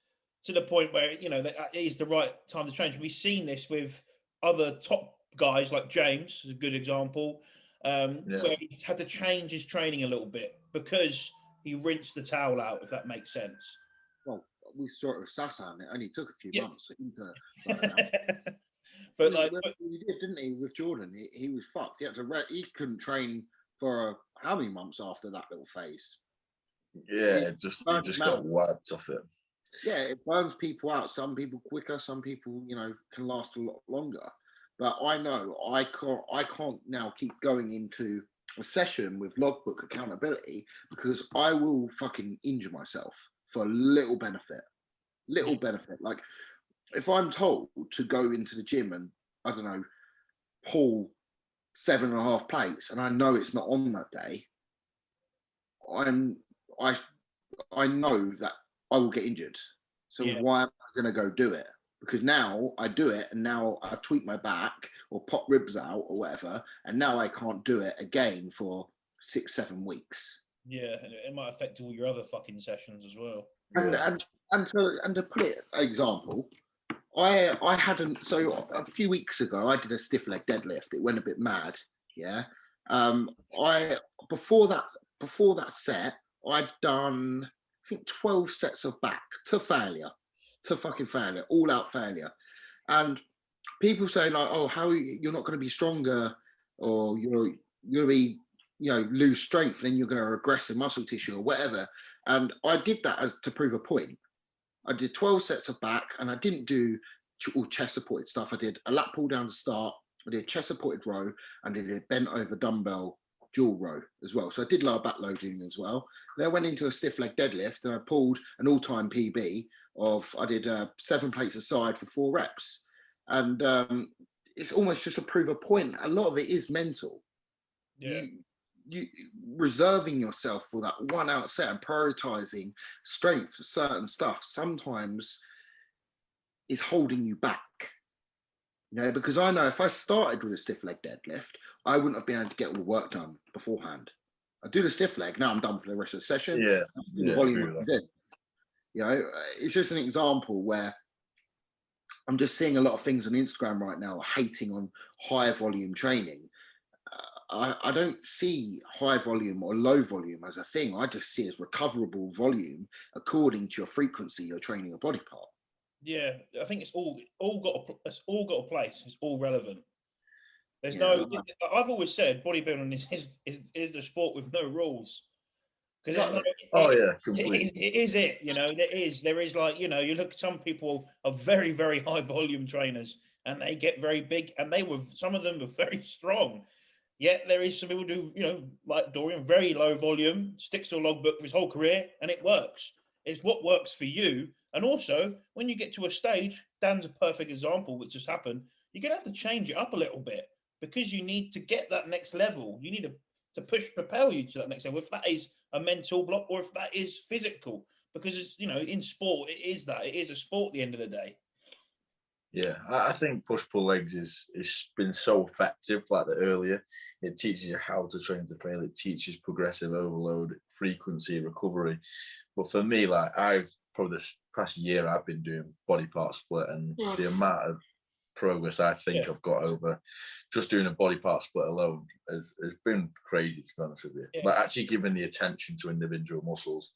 to the point where, that is the right time to change. We've seen this with other top guys, like James is a good example, where he's had to change his training a little bit because he rinsed the towel out, if that makes sense. Well, we saw it with Sasan. It only took a few months. But he did, didn't he? With Jordan, he was fucked. He couldn't train for how many months after that little phase? Yeah, it just got wiped off it. Yeah, it burns people out. Some people quicker, some people, can last a lot longer. but I know I can't now keep going into a session with logbook accountability because I will fucking injure myself for little benefit. Like if I'm told to go into the gym and I don't know, pull 7.5 plates and I know it's not on that day, I know that I will get injured. So why am I going to go do it? Because now I do it and now I've tweaked my back or popped ribs out or whatever, and now I can't do it again for 6-7 weeks. Yeah, and it might affect all your other fucking sessions as well. And to put it example, I hadn't, so a few weeks ago I did a stiff leg deadlift. It went a bit mad. Yeah. I before that set, I'd done I think 12 sets of back to fucking failure, all out failure. And people say like, oh, how you're not going to be stronger, or you're going to be, lose strength and then you're going to regress in muscle tissue or whatever. And I did that as to prove a point. I did 12 sets of back and I didn't do all chest supported stuff. I did a lat pull down to start. I did chest supported row and I did a bent over dumbbell dual row as well. So I did lower back loading as well. Then I went into a stiff leg deadlift and I pulled an all-time PB of, I did 7 plates aside for 4 reps. And it's almost just to prove a point. A lot of it is mental. Yeah. You reserving yourself for that one out set and prioritizing strength for certain stuff sometimes is holding you back. Because I know if I started with a stiff leg deadlift, I wouldn't have been able to get all the work done beforehand. I do the stiff leg, now I'm done for the rest of the session. The volume I did. It's just an example where I'm just seeing a lot of things on Instagram right now hating on high volume training. I don't see high volume or low volume as a thing. I just see as recoverable volume according to your frequency you're training a body part. Yeah, I think it's all got a place. It's all relevant. There's no. I've always said bodybuilding is a sport with no rules. Because completely. It is. There is like, you look, some people are very, very high volume trainers and they get very big and some of them are very strong. Yet there is some people who do, like Dorian, very low volume, sticks to a logbook for his whole career and it works. It's what works for you. And also when you get to a stage, Dan's a perfect example, which just happened, you're going to have to change it up a little bit because you need to get that next level. You need to propel you to that next level, if that is a mental block or if that is physical, because it's, in sport, it is a sport at the end of the day. Yeah, I think push-pull legs is been so effective. Like the earlier, it teaches you how to train to fail. It teaches progressive overload, frequency, recovery. But for me, like I've probably this past year, I've been doing body part split, and the amount of progress I think I've got over just doing a body part split alone has been crazy, to be honest with you. Like actually giving the attention to individual muscles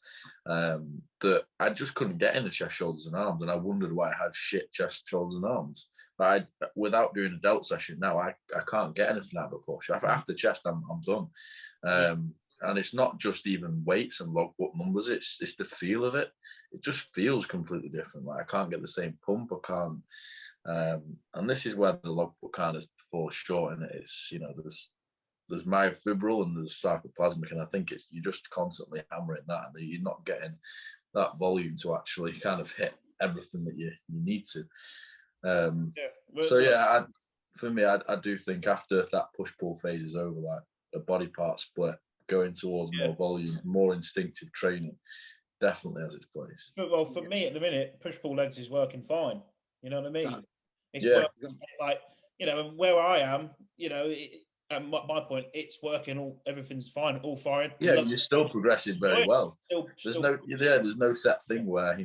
that I just couldn't get in the chest, shoulders and arms, and I wondered why I had shit chest, shoulders and arms. But without doing a delt session now, I can't get anything out of a push. After chest, I'm done. And it's not just even weights and logbook numbers, it's the feel of it. It just feels completely different. Like I can't get the same pump, I can't. And this is where the logbook kind of falls short in it. It's, there's myofibral and there's sarcoplasmic, and I think you're just constantly hammering that, and you're not getting that volume to actually kind of hit everything that you need to. For me, I do think after that push-pull phase is over, like a body part split, going towards more volume, more instinctive training, definitely has its place. Well, for me at the minute, push-pull legs is working fine. You know what I mean? It's working, like, where I am, at my point, it's working. Everything's fine, all fine. Yeah, you're still progressing very well. There's no set thing where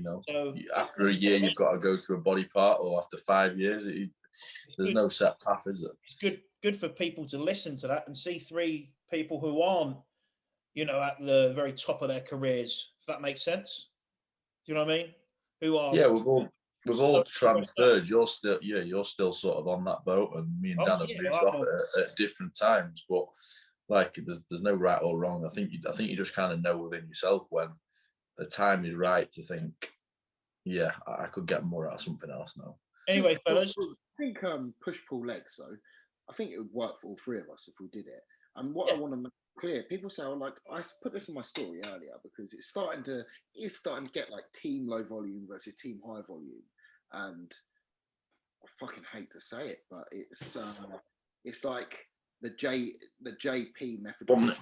after a year you've got to go to a body part, or after 5 years, there's no set path, is it? It's good for people to listen to that and see 3 people who aren't, at the very top of their careers. If that makes sense, do you know what I mean? Who are We've all transferred. You're still sort of on that boat, and me and Dan have moved off at different times. But like, there's no right or wrong. I think you just kind of know within yourself when the time is right to think, I could get more out of something else now. Anyway, fellas. I think push pull legs though. I think it would work for all three of us if we did it. And what Yeah. I want to make clear, people say, like, I put this in my story earlier because it's starting to get like team low volume versus team high volume, and I fucking hate to say it, but it's like the JP methodology.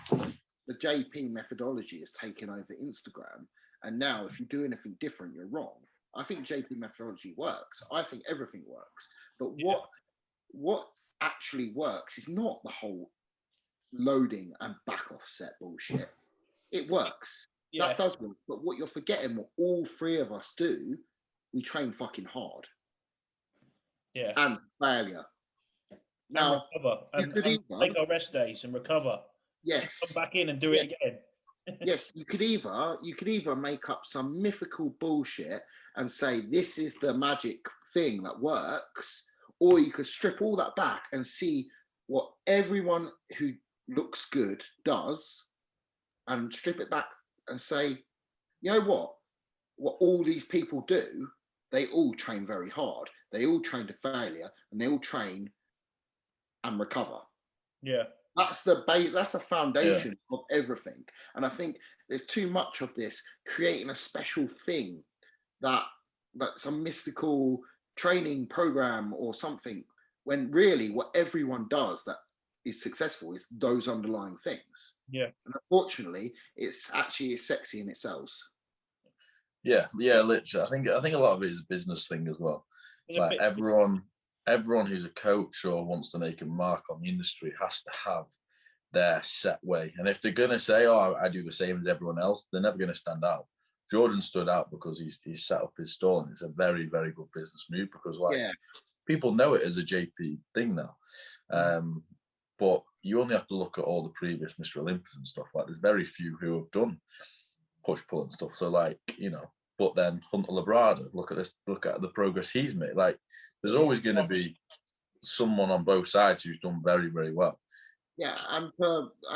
The JP methodology has taken over Instagram, and now if you do anything different, you're wrong. I think JP methodology works. I think everything works, but what actually works is not the whole loading and back offset bullshit. It works. Yeah. That does work. But what you're forgetting, what all three of us do, we train fucking hard. Yeah. And failure. Now, and recover and take our rest days and recover. Yes. Come back in and do it again. Yes, you could either make up some mythical bullshit and say this is the magic thing that works, or you could strip all that back and see what everyone who looks good does, and strip it back and say, you know what all these people do, they all train very hard, they all train to failure, and they all train and recover. Yeah. That's the foundation of everything. And I think there's too much of this creating a special thing that's a mystical training program or something, when really what everyone does that is successful is those underlying things. Yeah. And unfortunately, it's actually sexy in itself. Yeah, literally. I think a lot of it is a business thing as well. Like everyone who's a coach or wants to make a mark on the industry has to have their set way. And if they're going to say, oh, I do the same as everyone else, they're never going to stand out. Jordan stood out because he's set up his store, and it's a very, very good business move because people know it as a JP thing now. But you only have to look at all the previous Mr. Olympus and stuff. Like, there's very few who have done push-pull and stuff. So, like, you know, but then Hunter Labrada, look at the progress he's made. Like, there's always going to be someone on both sides who's done very, very well. Yeah, and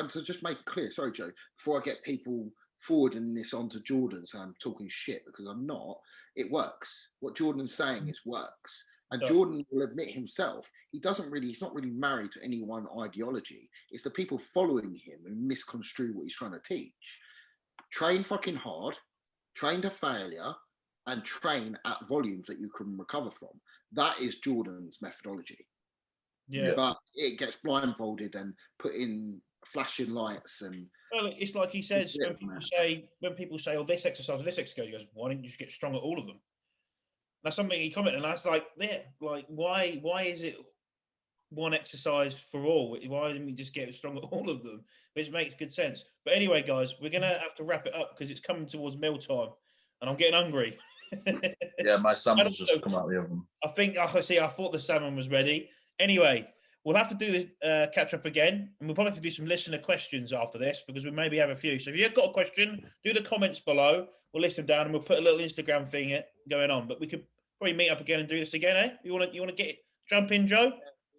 to just make it clear, sorry, Joe, before I get people forwarding this onto Jordan, so I'm talking shit because I'm not, it works. What Jordan's saying is works. And Jordan will admit himself, he's not really married to any one ideology. It's the people following him who misconstrue what he's trying to teach. Train fucking hard, train to failure, and train at volumes that you can recover from. That is Jordan's methodology. Yeah. But it gets blindfolded and put in flashing lights and. Well, it's like he says, when people say, oh, this exercise or this exercise, he goes, why didn't you just get strong at all of them? That's something he commented, and that's like, like why is it one exercise for all? Why didn't we just get strong at all of them? Which makes good sense. But anyway, guys, we're gonna have to wrap it up because it's coming towards meal time, and I'm getting hungry. Yeah, my salmon's just come out of the oven. I thought the salmon was ready. Anyway, we'll have to do the catch up again, and we'll probably have to do some listener questions after this because we maybe have a few. So if you've got a question, do the comments below. We'll list them down, and we'll put a little Instagram thing going on. But we could probably meet up again and do this again, eh? You want to jump in, Joe?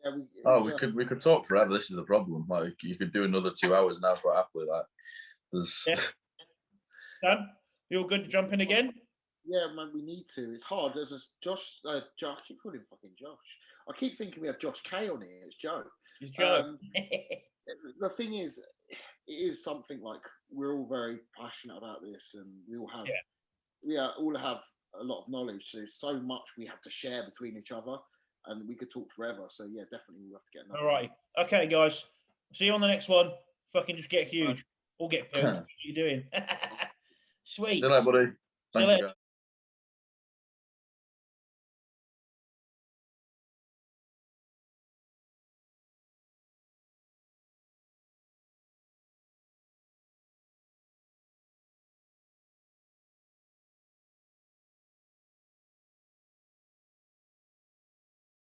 Yeah, we could talk forever. This is the problem. Like, you could do another 2 hours now quite happily. Like, there's. Dan, you all good to jump in again? Yeah, man, we need to. It's hard. There's this Josh. I keep calling him fucking Josh. I keep thinking we have Josh K on here. It's Joe. It's Joe. The thing is, it is something like we're all very passionate about this, and we all have a lot of knowledge. So there's so much we have to share between each other, and we could talk forever. So yeah, definitely we'll have to get another. All right. Okay, guys. See you on the next one. Fucking just get huge. Or get built. What are you doing? Sweet. Good night, buddy. Thank you, guys.